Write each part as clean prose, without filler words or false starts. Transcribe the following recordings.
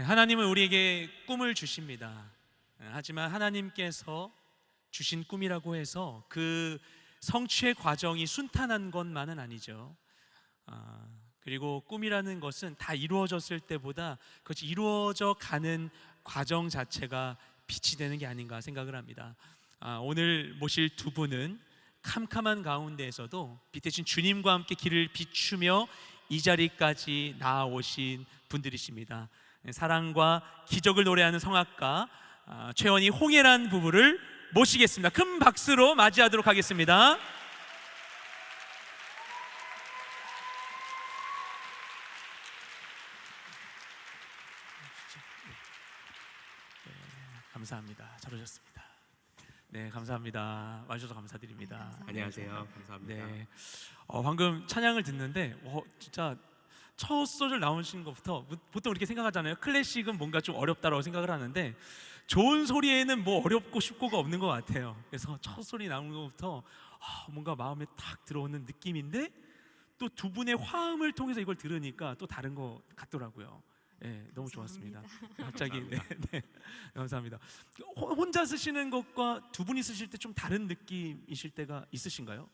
하나님은 우리에게 꿈을 주십니다. 하지만 하나님께서 주신 꿈이라고 해서 그 성취의 과정이 순탄한 것만은 아니죠. 그리고 꿈이라는 것은 다 이루어졌을 때보다 그것이 이루어져 가는 과정 자체가 빛이 되는 게 아닌가 생각을 합니다. 오늘 모실 두 분은 캄캄한 가운데에서도 빛 대신 주님과 함께 길을 비추며 이 자리까지 나아오신 분들이십니다. 사랑과 기적을 노래하는 성악가 최원희, 홍혜란 부부를 모시겠습니다. 큰 박수로 맞이하도록 하겠습니다. 감사합니다. 잘 오셨습니다. 네, 감사합니다. 와주셔서 감사드립니다. 감사합니다. 안녕하세요. 감사합니다. 네, 방금 찬양을 듣는데 진짜 첫 소절 나오신 것부터 보통 이렇게 생각하잖아요. 클래식은 뭔가 좀 어렵다라고 생각을 하는데 좋은 소리에는 뭐 어렵고 쉽고가 없는 것 같아요. 그래서 첫 소리 나오는 것부터 뭔가 마음에 탁 들어오는 느낌인데 또 두 분의 화음을 통해서 이걸 들으니까 또 다른 것 같더라고요. 네, 너무 좋았습니다. 갑자기 네, 감사합니다. 혼자 쓰시는 것과 두 분이 쓰실 때 좀 다른 느낌이실 때가 있으신가요?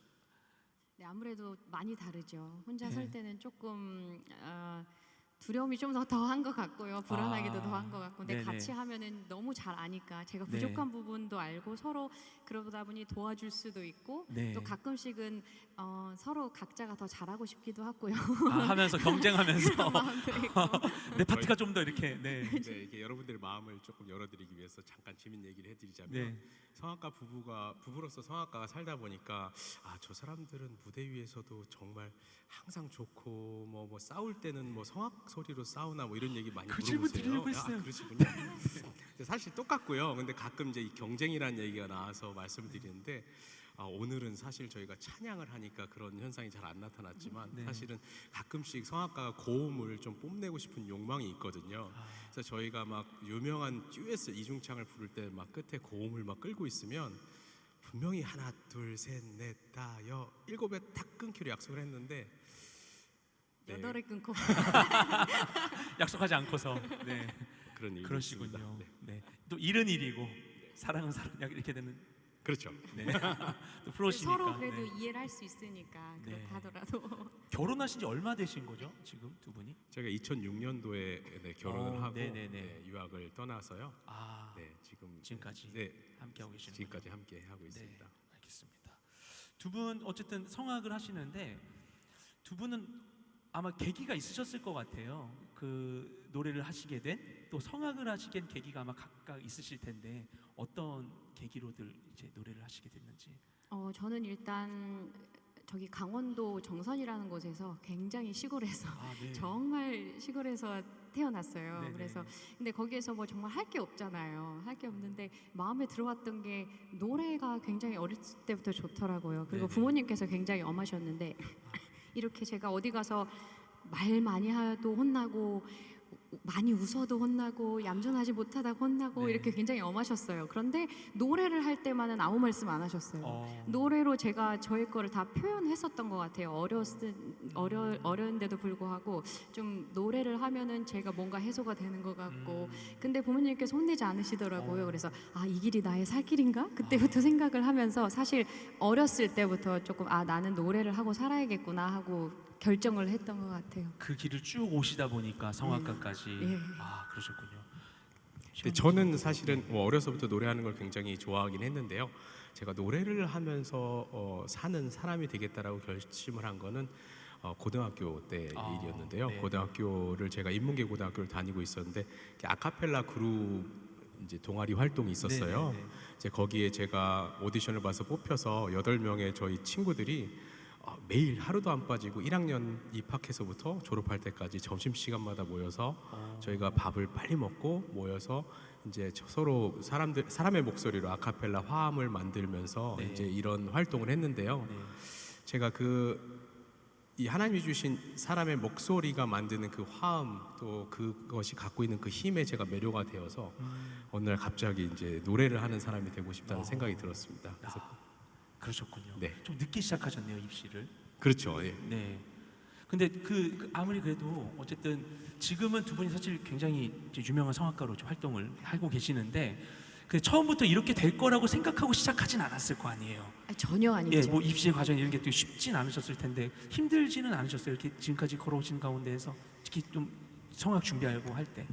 네, 아무래도 많이 다르죠. 혼자 네. 설 때는 조금 두려움이 좀 더한 것 같고요. 불안하기도 더한 것 같고. 근데 네네. 같이 하면은 너무 잘 아니까 제가 네. 부족한 부분도 알고 서로 그러다 보니 도와줄 수도 있고 네. 또 가끔씩은 서로 각자가 더 잘하고 싶기도 하고요. 하면서 경쟁하면서 그런 마음도 있고. 내 파트가 좀 더 이렇게 네. 이게 여러분들의 마음을 조금 열어드리기 위해서 잠깐 재밌는 얘기를 해드리자면 네. 성악가 부부로서 성악가가 살다 보니까 저 사람들은 무대 위에서도 정말 항상 좋고 뭐 싸울 때는 뭐 성악 소리로 싸우나 뭐 이런 얘기 많이 그 질문 물어보세요. 드리려고 했어요. 그러시군요. 근데 사실 똑같고요. 근데 가끔 이제 이 경쟁이라는 얘기가 나와서 말씀드리는데 오늘은 사실 저희가 찬양을 하니까 그런 현상이 잘 안 나타났지만 네. 사실은 가끔씩 성악가가 고음을 좀 뽐내고 싶은 욕망이 있거든요. 그래서 저희가 막 유명한 듀엣 이중창을 부를 때 막 끝에 고음을 막 끌고 있으면 분명히 하나 둘 셋 넷 다 여 일곱에 탁 끊기로 약속을 했는데 네, 여덟에 끊고. 약속하지 않고서 네. 그런 일이 그러시군요. 있습니다. 네. 네. 또 일은 일이고 사랑은 사랑 이렇게 되는 그렇죠. 네. 또 프로시니까. 서로 그래도 네. 이해를 할 수 있으니까 네. 그렇다 하더라도. 결혼하신 지 얼마 되신 거죠? 지금 두 분이? 제가 2006년도에 결혼을 하고 네네네. 유학을 떠나서요. 네, 지금까지 네, 함께 하고 계시는 지금까지 함께 하고 있습니다. 네, 알겠습니다. 두 분 어쨌든 성악을 하시는데 두 분은 아마 계기가 있으셨을 것 같아요. 그 노래를 하시게 된 또 성악을 하시게 된 계기가 아마 각각 있으실 텐데 어떤 계기로들 이제 노래를 하시게 됐는지. 저는 일단 저기 강원도 정선이라는 곳에서 굉장히 시골에서 네. 정말 시골에서 태어났어요. 네네. 그래서 근데 거기에서 뭐 정말 할 게 없잖아요. 할 게 없는데 마음에 들어왔던 게 노래가 굉장히 어렸을 때부터 좋더라고요. 그리고 네네. 부모님께서 굉장히 엄하셨는데 이렇게 제가 어디 가서 말 많이 해도 혼나고 많이 웃어도 혼나고 얌전하지 못하다고 혼나고 네. 이렇게 굉장히 엄하셨어요. 그런데 노래를 할 때만은 아무 말씀 안 하셨어요. 노래로 제가 저의 거를 다 표현했었던 것 같아요. 어려운데도 불구하고 좀 노래를 하면은 제가 뭔가 해소가 되는 것 같고 근데 부모님께서 혼내지 않으시더라고요. 그래서 이 길이 나의 살 길인가? 그때부터 생각을 하면서 사실 어렸을 때부터 조금 나는 노래를 하고 살아야겠구나 하고 결정을 했던 것 같아요. 그 길을 쭉 오시다 보니까 성악가까지. 예. 그러셨군요. 근데 저는 사실은 뭐 어려서부터 노래하는 걸 굉장히 좋아하긴 했는데요. 제가 노래를 하면서 사는 사람이 되겠다라고 결심을 한 거는 고등학교 때 일이었는데요. 네. 고등학교를 제가 인문계 고등학교를 다니고 있었는데 아카펠라 그룹 이제 동아리 활동이 있었어요. 네네네. 이제 거기에 제가 오디션을 봐서 뽑혀서 8명의 저희 친구들이 매일 하루도 안 빠지고 1학년 입학해서부터 졸업할 때까지 점심시간마다 모여서 저희가 밥을 빨리 먹고 모여서 이제 서로 사람의 목소리로 아카펠라 화음을 만들면서 네. 이제 이런 활동을 했는데요. 네. 제가 이 하나님이 주신 사람의 목소리가 만드는 그 화음 또 그것이 갖고 있는 그 힘에 제가 매료가 되어서 어느 날 갑자기 이제 노래를 하는 사람이 되고 싶다는 생각이 들었습니다. 그래서 그러셨군요. 네. 좀 늦게 시작하셨네요, 입시를. 그렇죠. 예. 네. 근데 아무리 그래도 어쨌든 지금은 두 분이 사실 굉장히 이제 유명한 성악가로 좀 활동을 하고 계시는데 그 처음부터 이렇게 될 거라고 생각하고 시작하진 않았을 거 아니에요. 전혀 예, 아니죠. 뭐 입시 과정 이런 게 또 쉽진 않으셨을 텐데 힘들지는 않으셨어요. 이렇게 지금까지 걸어오신 가운데에서 특히 좀 성악 준비하고 할 때.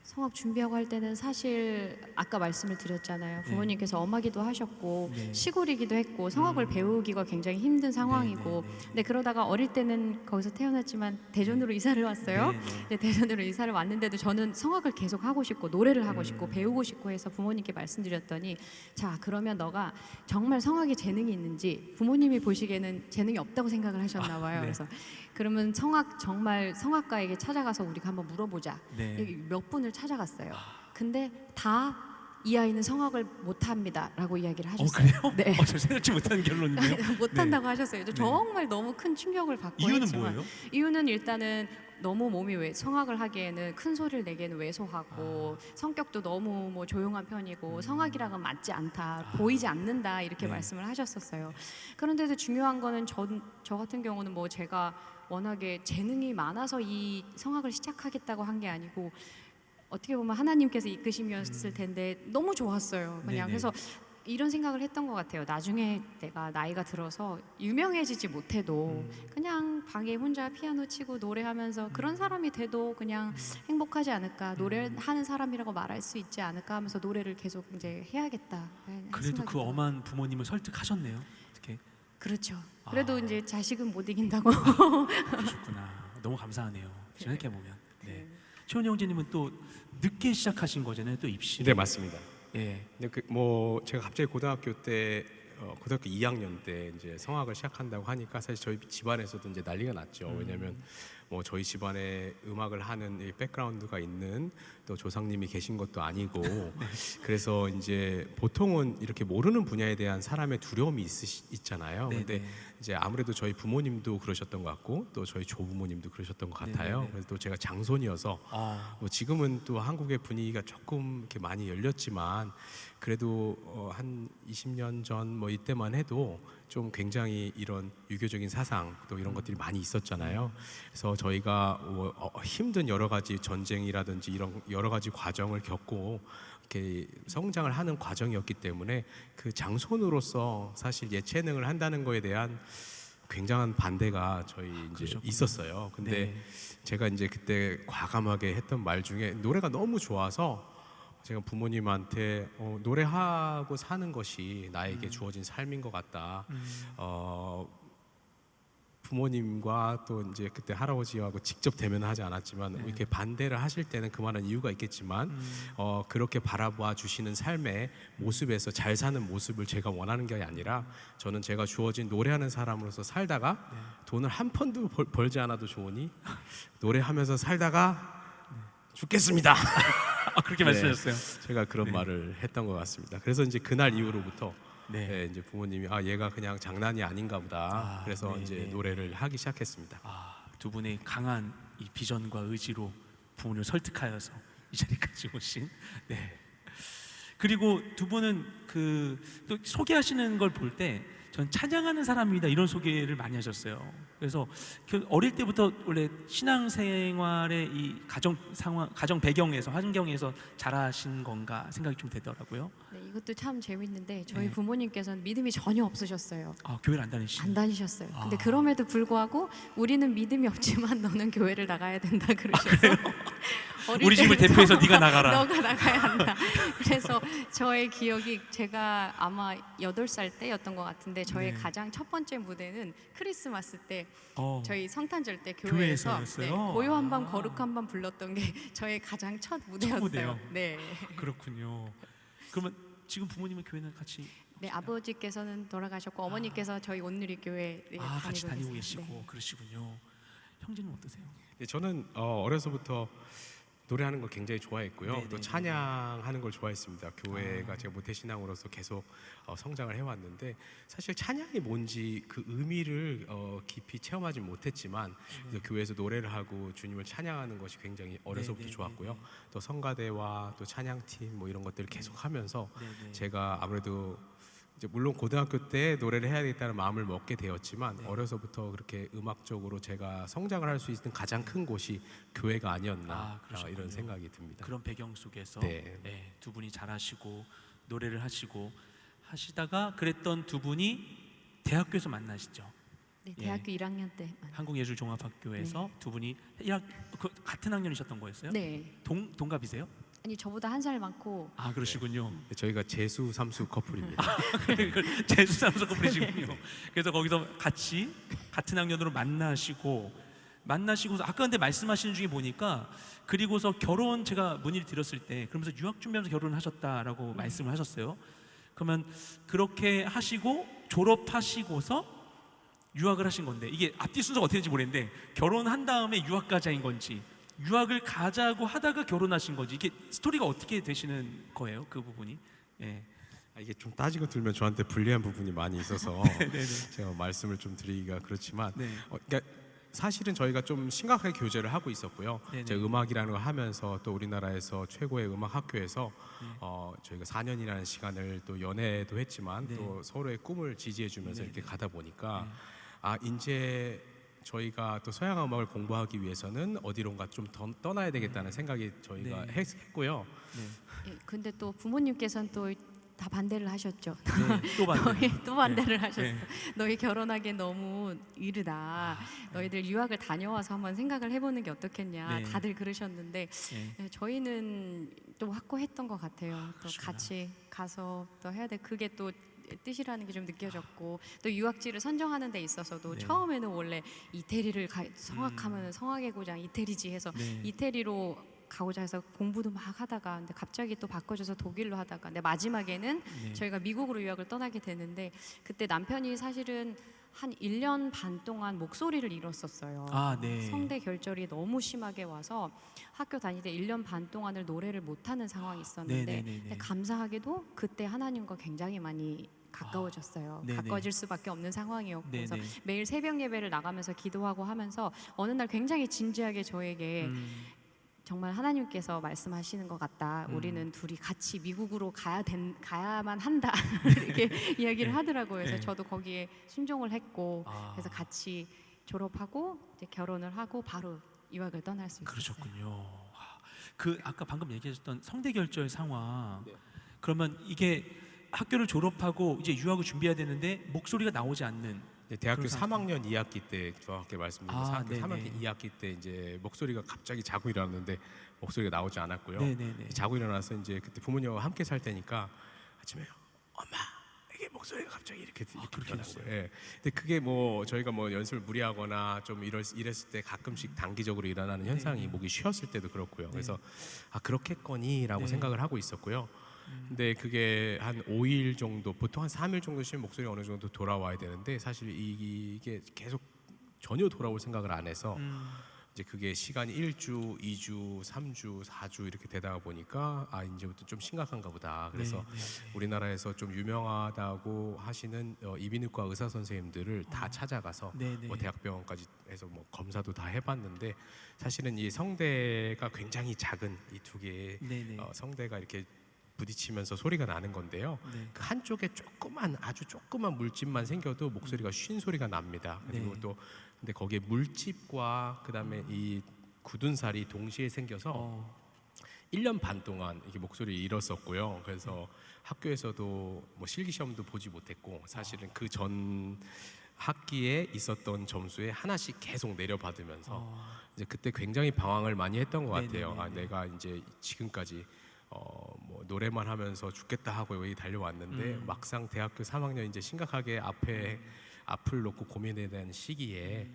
성악 준비하고 할 때는 사실 아까 말씀을 드렸잖아요. 부모님께서 엄하기도 하셨고 네. 시골이기도 했고 성악을 배우기가 굉장히 힘든 상황이고 근데 그러다가 어릴 때는 거기서 태어났지만 대전으로 이사를 왔어요. 네, 네. 근데 대전으로 이사를 왔는데도 저는 성악을 계속 하고 싶고 노래를 하고 싶고 배우고 싶고 해서 부모님께 말씀드렸더니 자 그러면 너가 정말 성악에 재능이 있는지 부모님이 보시기에는 재능이 없다고 생각을 하셨나 봐요. 네. 그래서 그러면 정말 성악가에게 찾아가서 우리가 한번 물어보자. 네. 여기 몇 분을 찾아갔어요. 근데 다 이 아이는 성악을 못합니다라고 이야기를 하셨어요. 그래요? 네. 저 생각지 못한 결론이네요. 못한다고 하셨어요. 정말 너무 큰 충격을 받고 이유는 했지만 뭐예요? 이유는 일단은 너무 몸이 성악을 하기에는 큰 소리를 내기에는 왜소하고 성격도 너무 뭐 조용한 편이고 성악이랑은 맞지 않다, 보이지 않는다 이렇게 네. 말씀을 하셨었어요. 그런데도 중요한 거는 저 같은 경우는 뭐 제가 워낙에 재능이 많아서 이 성악을 시작하겠다고 한 게 아니고 어떻게 보면 하나님께서 이끄심이었을 텐데 너무 좋았어요. 그냥 네네. 그래서 이런 생각을 했던 것 같아요. 나중에 내가 나이가 들어서 유명해지지 못해도 그냥 방에 혼자 피아노 치고 노래하면서 그런 사람이 돼도 그냥 행복하지 않을까, 노래하는 사람이라고 말할 수 있지 않을까 하면서 노래를 계속 이제 해야겠다. 그래도 생각이 그 들어요. 엄한 부모님을 설득하셨네요. 어떻게 그렇죠. 그래도 이제 자식은 못 이긴다고. 그러셨구나. 너무 감사하네요. 생각해 보면. 네. 최원 형제님은 또 늦게 시작하신 거잖아요. 또 입시. 네, 맞습니다. 예. 근데 제가 갑자기 고등학교 2학년 때 이제 성악을 시작한다고 하니까 사실 저희 집안에서도 이제 난리가 났죠. 왜냐하면 뭐 저희 집안에 음악을 하는 이 백그라운드가 있는 또 조상님이 계신 것도 아니고 그래서 이제 보통은 이렇게 모르는 분야에 대한 사람의 두려움이 있잖아요. 네네. 근데 이제 아무래도 저희 부모님도 그러셨던 것 같고 또 저희 조부모님도 그러셨던 것 같아요. 네네네. 그래서 또 제가 장손이어서 뭐 지금은 또 한국의 분위기가 조금 이렇게 많이 열렸지만 그래도 한 20년 전 뭐 이때만 해도 좀 굉장히 이런 유교적인 사상 또 이런 것들이 많이 있었잖아요. 그래서 저희가 힘든 여러 가지 전쟁이라든지 이런 여러 가지 과정을 겪고 이렇게 성장을 하는 과정이었기 때문에 그 장손으로서 사실 예체능을 한다는 거에 대한 굉장한 반대가 저희 이제 그러셨구나. 있었어요. 근데 네. 제가 이제 그때 과감하게 했던 말 중에 노래가 너무 좋아서 제가 부모님한테 노래하고 사는 것이 나에게 주어진 삶인 것 같다. 부모님과 또 이제 그때 할아버지하고 직접 대면을 하지 않았지만 이렇게 반대를 하실 때는 그만한 이유가 있겠지만 그렇게 바라봐 주시는 삶의 모습에서 잘 사는 모습을 제가 원하는 게 아니라 저는 제가 주어진 노래하는 사람으로서 살다가 돈을 한 푼도 벌지 않아도 좋으니 노래하면서 살다가 죽겠습니다. 그렇게 네. 말씀하셨어요. 제가 그런 말을 했던 것 같습니다. 그래서 이제 그날 이후로부터 네. 이제 부모님이 얘가 그냥 장난이 아닌가 보다. 그래서 네, 이제 네. 노래를 하기 시작했습니다. 두 분의 강한 이 비전과 의지로 부모님을 설득하여서 이 자리까지 오신. 네. 그리고 두 분은 또 소개하시는 걸 볼 때 전 찬양하는 사람입니다 이런 소개를 많이 하셨어요. 그래서 어릴 때부터 원래 신앙생활의 이 가정 상황, 가정 배경에서 환경에서 자라신 건가 생각이 좀 되더라고요. 네, 이것도 참 재밌는데 저희 네. 부모님께서는 믿음이 전혀 없으셨어요. 교회를 안 다니시는. 안 다니셨어요. 근데 아. 그럼에도 불구하고 우리는 믿음이 없지만 너는 교회를 나가야 된다 그러셔서 어릴 우리 집을 때부터 대표해서 네가 나가라. 너가 나가야 한다. 그래서 저의 기억이 제가 아마 8살 때였던 것 같은데 저의 네. 가장 첫 번째 무대는 크리스마스 때 저희 저희 성탄절 때 교회에서 교회에서 했어요? 고요 한 번 거룩 한 번 불렀던 게 저의 가장 첫 무대였어요. 무대요? 네. 그렇군요. 그러면 지금 부모님은 교회는 같이 네, 아버지께서는 돌아가셨고 어머니께서 저희 온누리 교회 같이 다니고 계세요. 계시고 네. 그러시군요. 형제는 어떠세요? 네, 저는 어려서부터 노래하는 걸 굉장히 좋아했고요. 네, 또 네, 찬양하는 걸 좋아했습니다. 교회가 제가 모태신앙으로서 계속 성장을 해왔는데 사실 찬양이 뭔지 그 의미를 깊이 체험하지 못했지만 그래서 교회에서 노래를 하고 주님을 찬양하는 것이 굉장히 어려서부터 네, 좋았고요. 또 성가대와 또 찬양팀 뭐 이런 것들을 계속하면서 네, 네. 제가 아무래도 이제 물론 고등학교 때 노래를 해야 되겠다는 마음을 먹게 되었지만 네. 어려서부터 그렇게 음악적으로 제가 성장을 할 수 있는 가장 큰 곳이 교회가 아니었나 그러셨군요. 이런 생각이 듭니다. 그런 배경 속에서 네. 두 분이 잘하시고 노래를 하시고 하시다가 그랬던 두 분이 대학교에서 만나시죠. 네, 예. 대학교 1학년 때. 한국예술종합학교에서 두 분이 같은 학년이셨던 거였어요? 네. 동갑이세요? 아니 저보다 한 살 많고. 아 그러시군요. 저희가 재수 삼수 커플입니다. 재수삼수 커플이시군요. 그래서 거기서 같은 학년으로 만나시고서 아까 근데 말씀하시는 중에 보니까 그리고서 결혼 제가 문의를 드렸을 때 그러면서 유학 준비하면서 결혼을 하셨다라고 말씀을 하셨어요. 그러면 그렇게 하시고 졸업하시고서 유학을 하신 건데 이게 앞뒤 순서가 어떻게 되는지 모르겠는데 결혼한 다음에 유학 가자인 건지 유학을 가자고 하다가 결혼하신 건지 이게 스토리가 어떻게 되시는 거예요? 그 부분이? 예. 이게 좀 따지고 들면 저한테 불리한 부분이 많이 있어서 네네. 제가 말씀을 좀 드리기가 그렇지만 네. 그러니까 사실은 저희가 좀 심각하게 교제를 하고 있었고요. 네네. 제가 음악이라는 걸 하면서 또 우리나라에서 최고의 음악 학교에서 저희가 4년이라는 시간을 또 연애도 했지만 네. 또 서로의 꿈을 지지해주면서 네네. 이렇게 가다 보니까 네. 이제 저희가 또 서양 음악을 공부하기 위해서는 어디론가 좀 떠나야 되겠다는 생각이 저희가 네. 했고요. 네. 예, 근데 또 부모님께서는 또 다 반대를 하셨죠. 네. 또 반대. 너희 또 반대를 네. 하셨어. 네. 너희 결혼하기엔 너무 이르다. 너희들 유학을 다녀와서 한번 생각을 해보는 게 어떻겠냐. 네. 다들 그러셨는데 네. 예, 저희는 또 확고했던 것 같아요. 또 그러시구나. 같이 가서 또 해야 돼. 그게 또 뜻이라는 게 좀 느껴졌고 또 유학지를 선정하는 데 있어서도 네. 처음에는 원래 이태리를 성악하면 성악의 고장 이태리지 해서 네. 이태리로 가고자 해서 공부도 막 하다가 근데 갑자기 또 바꿔줘서 독일로 하다가 근데 마지막에는 네. 저희가 미국으로 유학을 떠나게 되는데 그때 남편이 사실은 한 1년 반 동안 목소리를 잃었었어요. 네. 성대 결절이 너무 심하게 와서 학교 다닐 때 1년 반 동안을 노래를 못하는 상황이 있었는데 네네네네. 근데 감사하게도 그때 하나님과 굉장히 많이 가까워졌어요. 네네. 가까워질 수밖에 없는 상황이었고 그래서 네네. 매일 새벽 예배를 나가면서 기도하고 하면서 어느 날 굉장히 진지하게 저에게 정말 하나님께서 말씀하시는 것 같다. 우리는 둘이 같이 미국으로 가야만 한다. 이렇게 이야기를 하더라고요. 그래서 네. 저도 거기에 순종을 했고 그래서 같이 졸업하고 이제 결혼을 하고 바로 유학을 떠날 수 있었어요. 그러셨군요. 그 아까 방금 얘기하셨던 성대 결절 상황. 네. 그러면 이게 학교를 졸업하고 이제 유학을 준비해야 되는데 목소리가 나오지 않는. 대학교 그런 3학년 2학기 때 정확하게 말씀드리면 네네. 3학년 2학기 때 이제 목소리가 갑자기 자고 일어났는데 목소리가 나오지 않았고요. 네네네. 자고 일어나서 이제 그때 부모님과 함께 살 때니까 아침에 엄마 이게 목소리가 갑자기 이렇게 그렇게 변하고요. 됐어요? 예. 근데 그게 뭐 저희가 뭐 연습을 무리하거나 좀 이랬을 때 가끔씩 단기적으로 일어나는 현상이 목이 쉬었을 때도 그렇고요. 그래서 그렇겠거니라고 네. 생각을 하고 있었고요. 근데 그게 한 5일 정도, 보통 한 3일 정도 쉬면 목소리가 어느 정도 돌아와야 되는데 사실 이게 계속 전혀 돌아올 생각을 안 해서 이제 그게 시간이 1주, 2주, 3주, 4주 이렇게 되다가 보니까 이제부터 좀 심각한가 보다. 그래서 우리나라에서 좀 유명하다고 하시는 이비인후과 의사 선생님들을 다 찾아가서 네네. 뭐 대학병원까지 해서 뭐 검사도 다 해봤는데 사실은 이 성대가 굉장히 작은 이 두 개의 네네. 성대가 이렇게 부딪히면서 소리가 나는 건데요. 네. 그 한쪽에 아주 조그만 물집만 생겨도 목소리가 쉰 소리가 납니다. 그리고 네. 또 근데 거기에 물집과 그다음에 이 굳은 살이 동시에 생겨서 1년 반 동안 이게 목소리를 잃었었고요. 그래서 학교에서도 뭐 실기 시험도 보지 못했고 사실은 그 전 학기에 있었던 점수에 하나씩 계속 내려받으면서 이제 그때 굉장히 방황을 많이 했던 것 같아요. 네네네네. 내가 이제 지금까지 뭐 노래만 하면서 죽겠다 하고 여기 달려왔는데 막상 대학교 3학년 이제 심각하게 앞을 놓고 고민에 대한 시기에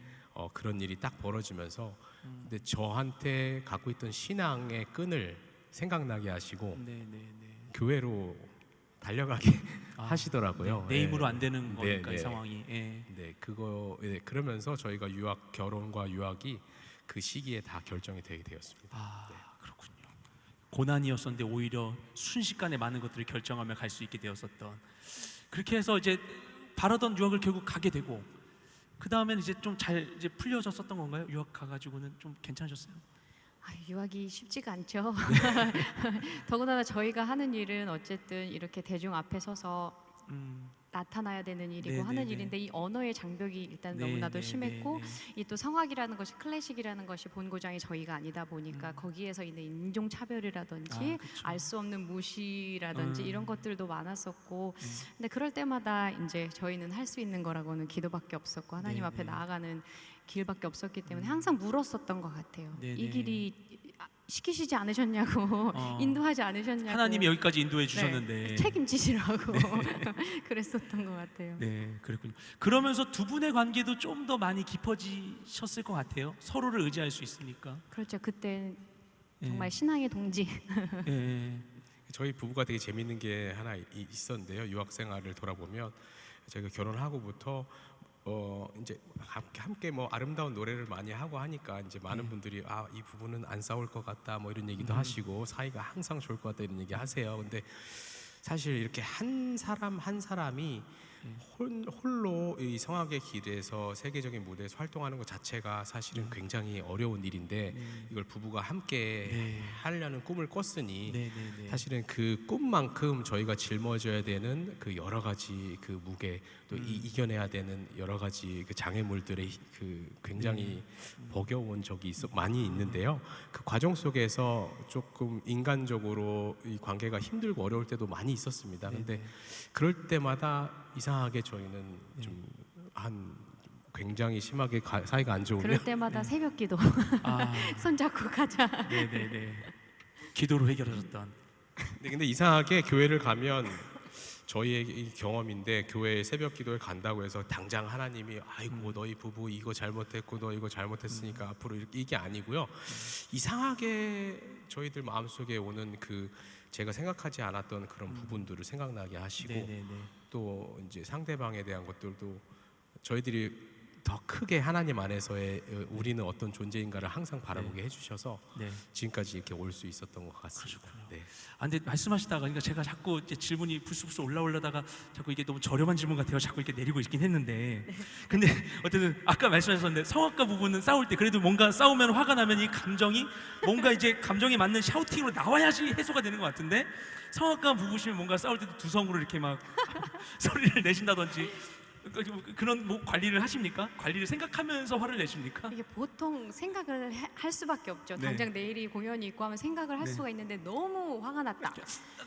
그런 일이 딱 벌어지면서 근데 저한테 갖고 있던 신앙의 끈을 생각나게 하시고 네네네. 교회로 달려가게 하시더라고요. 내 힘으로 예. 안 되는 거니까 이 네. 상황이. 예. 그러면서 저희가 결혼과 유학이 그 시기에 다 결정이 되게 되었습니다. 그렇군요. 고난이었었는데 오히려 순식간에 많은 것들을 결정하며 갈 수 있게 되었었던. 그렇게 해서 이제 바라던 유학을 결국 가게 되고 그 다음에는 이제 좀 잘 이제 풀려졌었던 건가요? 유학 가가지고는 좀 괜찮으셨어요? 유학이 쉽지가 않죠. 더군다나 저희가 하는 일은 어쨌든 이렇게 대중 앞에 서서 나타나야 되는 일이고 네, 하는 네, 일인데 이 언어의 장벽이 일단 네, 너무나도 네, 심했고 네, 이 또 성악이라는 것이 클래식이라는 것이 본고장이 저희가 아니다 보니까 거기에서 있는 인종 차별이라든지 그쵸. 알 수 없는 무시라든지 이런 것들도 많았었고 네. 근데 그럴 때마다 이제 저희는 할 수 있는 거라고는 기도밖에 없었고 하나님 네, 앞에 네. 나아가는 길밖에 없었기 때문에 항상 물었었던 것 같아요. 네, 이 네. 길이 시키시지 않으셨냐고 인도하지 않으셨냐고 하나님이 여기까지 인도해 주셨는데. 네, 책임지시라고 그랬었던 것 같아요. 네, 그렇군요. 그러면서 두 분의 관계도 좀 더 많이 깊어지셨을 것 같아요. 서로를 의지할 수 있으니까. 그렇죠. 그때 예. 정말 신앙의 동지. 예. 저희 부부가 되게 재밌는 게 하나 있었는데요. 유학 생활을 돌아보면 제가 결혼하고부터 이제 함께 뭐 아름다운 노래를 많이 하고 하니까 이제 많은 분들이 이 부부는 안 싸울 것 같다 뭐 이런 얘기도 하시고 사이가 항상 좋을 것 같다 이런 얘기 하세요. 근데 사실 이렇게 한 사람 한 사람이 홀로 이 성악의 길에서 세계적인 무대에서 활동하는 것 자체가 사실은 굉장히 어려운 일인데 이걸 부부가 함께 네. 하려는 꿈을 꿨으니 네, 네, 네. 사실은 그 꿈만큼 저희가 짊어져야 되는 그 여러 가지 그 무게 또 이겨내야 되는 여러 가지 그 장애물들의 그 굉장히 버거운 적이 많이 있는데요. 그 과정 속에서 조금 인간적으로 이 관계가 힘들고 어려울 때도 많이 있었습니다. 근데 그럴 때마다 이상하게 저희는 좀 굉장히 심하게 사이가 안 좋으면 그럴 때마다 새벽기도 아, 손잡고 가자. 네, 네, 네. 기도로 해결하셨던. 네, 근데 이상하게 교회를 가면 저희의 이 경험인데 교회 새벽 기도에 간다고 해서 당장 하나님이 아이고 너희 부부 이거 잘못했고 너 이거 잘못했으니까 앞으로 이게 아니고요. 이상하게 저희들 마음속에 오는 그 제가 생각하지 않았던 그런 부분들을 생각나게 하시고 네, 네, 네. 또 이제 상대방에 대한 것들도 저희들이 더 크게 하나님 안에서의 우리는 어떤 존재인가를 항상 바라보게 해주셔서 네. 지금까지 이렇게 올 수 있었던 것 같습니다. 네. 근데 말씀하시다가 그러니까 제가 자꾸 이제 질문이 불쑥불쑥 올라다가 자꾸 이게 너무 저렴한 질문 같아요. 자꾸 이렇게 내리고 있긴 했는데, 근데 어쨌든 아까 말씀하셨는데 성악가 부부는 싸울 때 그래도 뭔가 싸우면 화가 나면 이 감정이 뭔가 이제 감정에 맞는 샤우팅으로 나와야지 해소가 되는 것 같은데 성악가 부부시면 뭔가 싸울 때도 두성으로 이렇게 막 소리를 내신다든지 그런 뭐 관리를 하십니까? 관리를 생각하면서 화를 내십니까? 이게 보통 생각을 할 수밖에 없죠. 네. 당장 내일이 공연이 있고 하면 생각을 할 네. 수가 있는데 너무 화가 났다.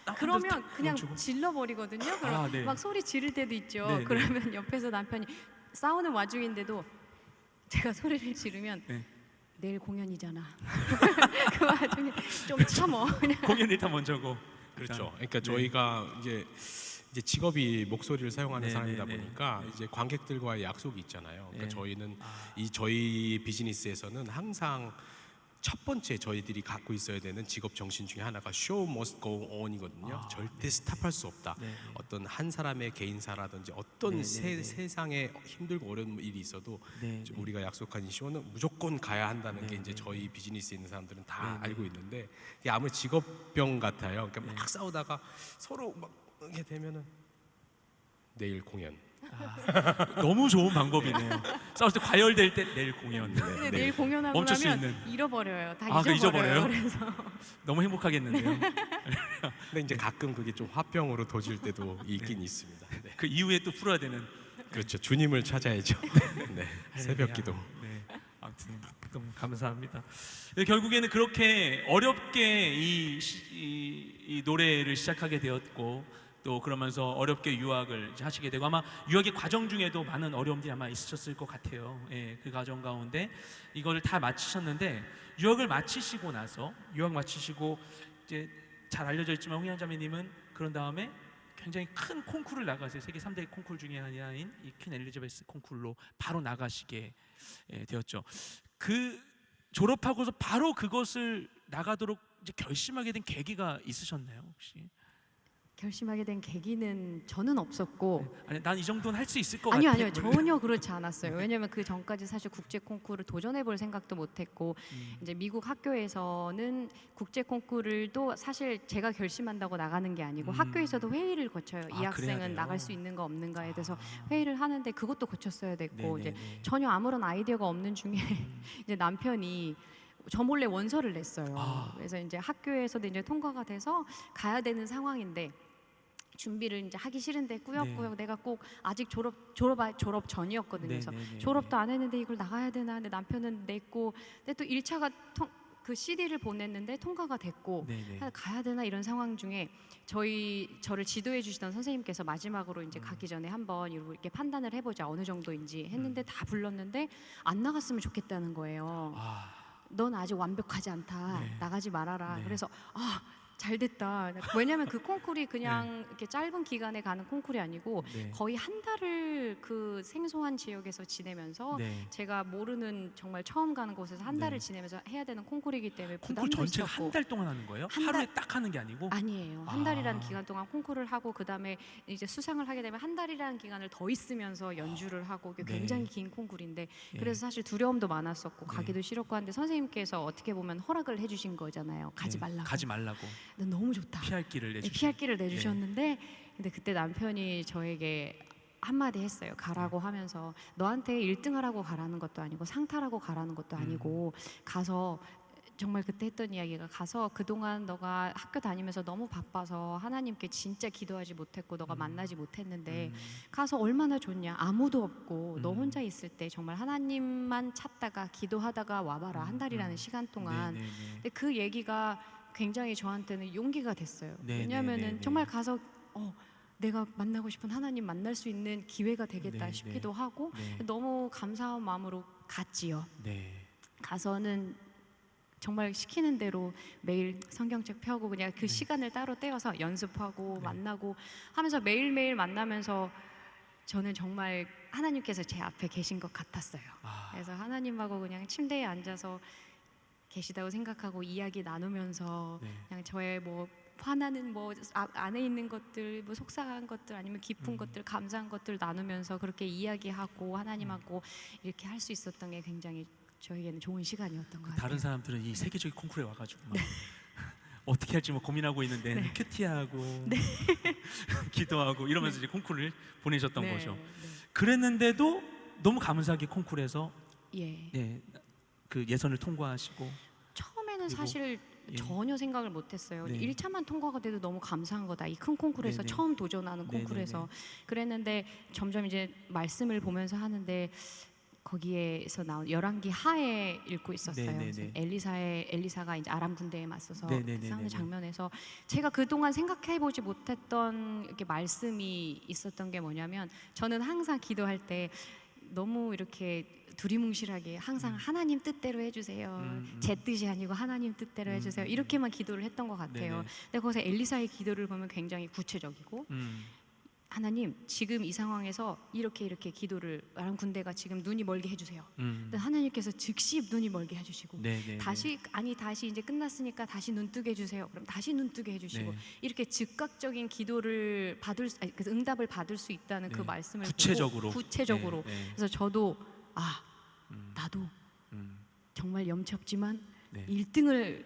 나 그러면 혼자 그냥 멈추고. 질러버리거든요. 그럼 네. 막 소리 지를 때도 있죠. 네, 네. 그러면 옆에서 남편이 싸우는 와중인데도 제가 소리를 지르면 네. 내일 공연이잖아. 그 와중에 좀 참어. 그냥. 공연 일단 먼저고. 그렇죠. 그러니까 네. 저희가 이제 직업이 목소리를 사용하는 네, 사람이다 네, 네. 보니까 이제 관객들과의 약속이 있잖아요. 그러니까 네. 저희는 저희 비즈니스에서는 항상 첫 번째 저희들이 갖고 있어야 되는 직업 정신 중에 하나가 show must go on이거든요. 절대 스탑할 수 없다. 네. 어떤 한 사람의 개인사라든지 어떤 네, 네, 네. 세상에 힘들고 어려운 일이 있어도 네, 네. 우리가 약속한 이 쇼는 무조건 가야 한다는 게 네, 이제 네, 저희 비즈니스에 있는 사람들은 다 네, 네. 알고 있는데 이게 아무 직업병 같아요. 그러니까 막 싸우다가 서로 막 이렇게 되면은 내일 공연. 너무 좋은 방법이네요. 싸울 때 과열될 때 내일 공연. 근데 내일 공연하고 멈출 수 나면 있는. 잃어버려요. 다 아, 그 잊어버려요. 잊어버려요? 그래서 너무 행복하겠는데요. 근데 이제 가끔 그게 좀 화병으로 도질 때도 있긴 있습니다. 네. 그 이후에 또 풀어야 되는. 그렇죠. 주님을 찾아야죠. 네. 새벽 기도. 네. 아무튼 너무 감사합니다. 근데 결국에는 그렇게 어렵게 이 노래를 시작하게 되었고 또 그러면서 어렵게 유학을 이제 하시게 되고 아마 유학의 과정 중에도 많은 어려움들이 아마 있으셨을 것 같아요. 예, 그 과정 가운데 이걸 다 마치셨는데 유학을 마치시고 나서 유학 마치시고 이제 잘 알려져 있지만 홍현 자매님은 그런 다음에 굉장히 큰 콩쿠르를 나가세요. 세계 3대 콩쿠르 중에 하나인 이 퀸 엘리자베스 콩쿠르로 바로 나가시게 되었죠. 그 졸업하고서 바로 그것을 나가도록 이제 결심하게 된 계기가 있으셨나요, 혹시? 결심하게 된 계기는 저는 없었고 아니, 난 이 정도는 할 수 있을 것 아니요, 같아. 아니요. 전혀 그렇지 않았어요. 왜냐면 그 전까지 사실 국제 콩쿠르를 도전해 볼 생각도 못 했고 이제 미국 학교에서는 국제 콩쿠르도 사실 제가 결심한다고 나가는 게 아니고 학교에서도 회의를 거쳐요. 이 그래야 학생은 돼요? 나갈 수 있는 거 없는가에 대해서 회의를 하는데 그것도 거쳤어야 됐고 네네네. 이제 전혀 아무런 아이디어가 없는 중에 이제 남편이 저 몰래 원서를 냈어요. 그래서 이제 학교에서도 이제 통과가 돼서 가야 되는 상황인데 준비를 이제 하기 싫은데 꾸역꾸역 내가 꼭 아직 졸업 전이었거든요. 그래서 졸업도 안 했는데 이걸 나가야 되나. 근데 남편은 냈고, 근데 또 1차가 그 CD를 보냈는데 통과가 됐고 가야 되나 이런 상황 중에 저를 지도해 주시던 선생님께서 마지막으로 이제 가기 전에 한번 이렇게 판단을 해보자 어느 정도인지 했는데 다 불렀는데 안 나갔으면 좋겠다는 거예요. 넌 아직 완벽하지 않다. 나가지 말아라. 그래서 잘 됐다. 왜냐하면 그 콩쿨이 그냥 이렇게 짧은 기간에 가는 콩쿨이 아니고 거의 한 달을 그 생소한 지역에서 지내면서 제가 모르는 정말 처음 가는 곳에서 한 달을 지내면서 해야 되는 콩쿨이기 때문에 콩쿨 부담도 전체가 있었고. 한 달 동안 하는 거예요? 하루에 딱 하는 게 아니고? 아니에요. 한 달이라는 기간 동안 콩쿨을 하고 그 다음에 이제 수상을 하게 되면 한 달이라는 기간을 더 있으면서 연주를 하고 굉장히 긴 콩쿨인데 그래서 사실 두려움도 많았었고 가기도 싫었고 한데 선생님께서 어떻게 보면 허락을 해주신 거잖아요. 가지 말라고. 가지 말라고. 근데 너무 좋다. 피할 길을 내주셨. 피할 길을 내주셨는데 근데 그때 남편이 저에게 한마디 했어요. 가라고 하면서 너한테 1등 하라고 가라는 것도 아니고 상 타라고 가라는 것도 아니고 가서 정말 그때 했던 이야기가 가서 그동안 너가 학교 다니면서 너무 바빠서 하나님께 진짜 기도하지 못했고 너가 만나지 못했는데 가서 얼마나 좋냐. 아무도 없고 너 혼자 있을 때 정말 하나님만 찾다가 기도하다가 와봐라. 한 달이라는 시간 동안. 근데 그 얘기가 굉장히 저한테는 용기가 됐어요. 왜냐하면은 정말 가서 내가 만나고 싶은 하나님 만날 수 있는 기회가 되겠다 싶기도 하고 너무 감사한 마음으로 갔지요. 가서는 정말 시키는 대로 매일 성경책 펴고 그냥 그 시간을 따로 떼어서 연습하고 만나고 하면서 매일매일 만나면서 저는 정말 하나님께서 제 앞에 계신 것 같았어요. 그래서 하나님하고 그냥 침대에 앉아서 계시다고 생각하고 이야기 나누면서 그냥 저의 뭐 화나는 뭐 안에 있는 것들, 뭐 속상한 것들 아니면 깊은 것들, 감사한 것들 나누면서 그렇게 이야기하고 하나님하고 이렇게 할 수 있었던 게 굉장히 저에게는 좋은 시간이었던 것 같아요. 다른 사람들은 이 세계적인 콩쿨에 와가지고 막 어떻게 할지 뭐 고민하고 있는데 큐티하고 기도하고 이러면서 이제 콩쿨을 보내셨던 거죠. 그랬는데도 너무 감사하게 콩쿨에서 그 예선을 통과하시고 처음에는 사실 전혀 생각을 못했어요. 1차만 통과가 돼도 너무 감사한 거다. 이 큰 콩쿨에서 처음 도전하는 콩쿨에서 그랬는데 점점 이제 말씀을 보면서 하는데 거기에서 나온 열왕기 하에 읽고 있었어요. 엘리사가 이제 아람 군대에 맞서서 싸우는 장면에서 제가 그동안 생각해보지 못했던 이렇게 말씀이 있었던 게 뭐냐면 저는 항상 기도할 때 너무 이렇게 두리뭉실하게 항상 하나님 뜻대로 해주세요. 제 뜻이 아니고 하나님 뜻대로 해주세요. 이렇게만 기도를 했던 것 같아요. 근데 거기서 엘리사의 기도를 보면 굉장히 구체적이고 하나님 지금 이 상황에서 이렇게 기도를 아람 군대가 지금 눈이 멀게 해주세요. 근데 하나님께서 즉시 눈이 멀게 해주시고 다시 이제 끝났으니까 다시 눈 뜨게 해주세요. 그럼 다시 눈 뜨게 해주시고 이렇게 즉각적인 기도를 그 응답을 받을 수 있다는 그 말씀을 구체적으로 그래서 저도 나도 정말 염치 없지만 1등을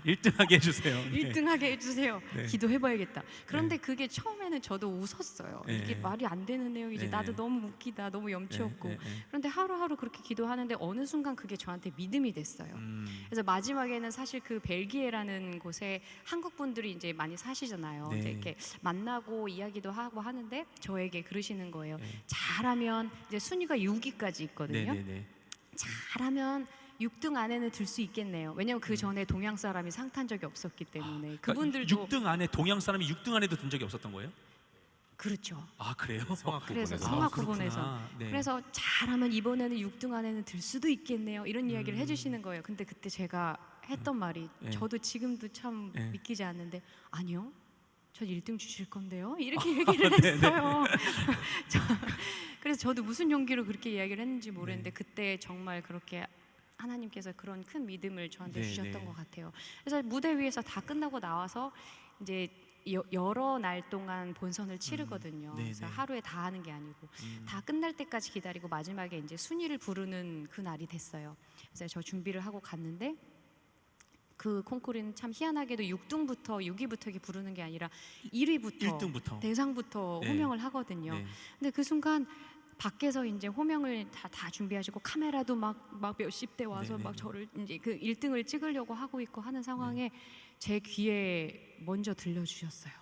1등하게 해주세요. 1등하게 해주세요. 기도해봐야겠다. 그런데 그게 처음에는 저도 웃었어요. 이게 말이 안 되는 내용이지. 나도 너무 웃기다. 너무 염치 없고. 그런데 하루하루 그렇게 기도하는데 어느 순간 그게 저한테 믿음이 됐어요. 그래서 마지막에는 사실 그 벨기에라는 곳에 한국 분들이 이제 많이 사시잖아요. 이제 이렇게 만나고 이야기도 하고 하는데 저에게 그러시는 거예요. 잘하면 이제 순위가 6위까지 있거든요. 잘하면 6등 안에는 들 수 있겠네요. 왜냐면 그 전에 동양 사람이 상 탄 적이 없었기 때문에 그분들도 6등 안에 동양 사람이 6등 안에도 든 적이 없었던 거예요? 그렇죠. 그래요? 그래서 성악 성악 부분에서 그래서 잘하면 이번에는 6등 안에는 들 수도 있겠네요. 이런 이야기를 해주시는 거예요. 근데 그때 제가 했던 말이 저도 지금도 참 믿기지 않는데 아니요. 전 1등 주실 건데요. 이렇게 얘기를 했어요. 그래서 저도 무슨 용기로 그렇게 이야기를 했는지 모르겠는데 그때 정말 그렇게 하나님께서 그런 큰 믿음을 저한테 주셨던 것 같아요. 그래서 무대 위에서 다 끝나고 나와서 이제 여러 날 동안 본선을 치르거든요. 그래서 하루에 다 하는 게 아니고 다 끝날 때까지 기다리고 마지막에 이제 순위를 부르는 그 날이 됐어요. 그래서 저 준비를 하고 갔는데 그 콩쿠르는 참 희한하게도 6등부터 6위부터 이렇게 부르는 게 아니라 1위부터 1등부터 대상부터 호명을 하거든요. 근데 그 순간 밖에서 이제 호명을 다 준비하시고 카메라도 막 몇십 대 와서 막 저를 이제 그 1등을 찍으려고 하고 있고 하는 상황에 제 귀에 먼저 들려주셨어요.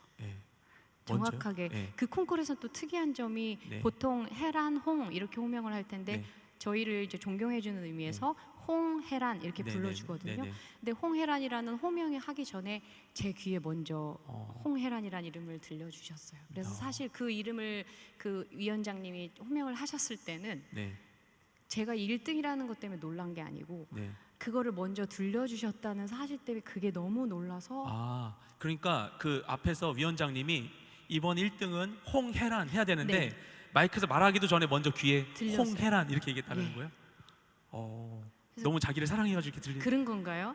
먼저요? 정확하게 네. 그 콩쿠르에서 또 특이한 점이 네. 보통 해란, 홍 이렇게 호명을 할 텐데 네. 저희를 이제 존경해주는 의미에서 홍해란 이렇게 네네. 불러주거든요. 네네. 근데 홍해란이라는 호명이 하기 전에 제 귀에 먼저 어. 홍해란이라는 이름을 들려주셨어요. 그래서 어. 사실 그 이름을 그 위원장님이 호명을 하셨을 때는 네. 제가 1등이라는 것 때문에 놀란 게 아니고 네. 그거를 먼저 들려주셨다는 사실 때문에 그게 너무 놀라서 아, 그러니까 그 앞에서 위원장님이 이번 1등은 홍해란 해야 되는데 네. 마이크에서 말하기도 전에 먼저 귀에 들렸어요. 홍해란 이렇게 얘기했다는 예. 거예요? 그래서 너무 자기를 사랑해가지고 이렇게 들리는. 그런 건가요?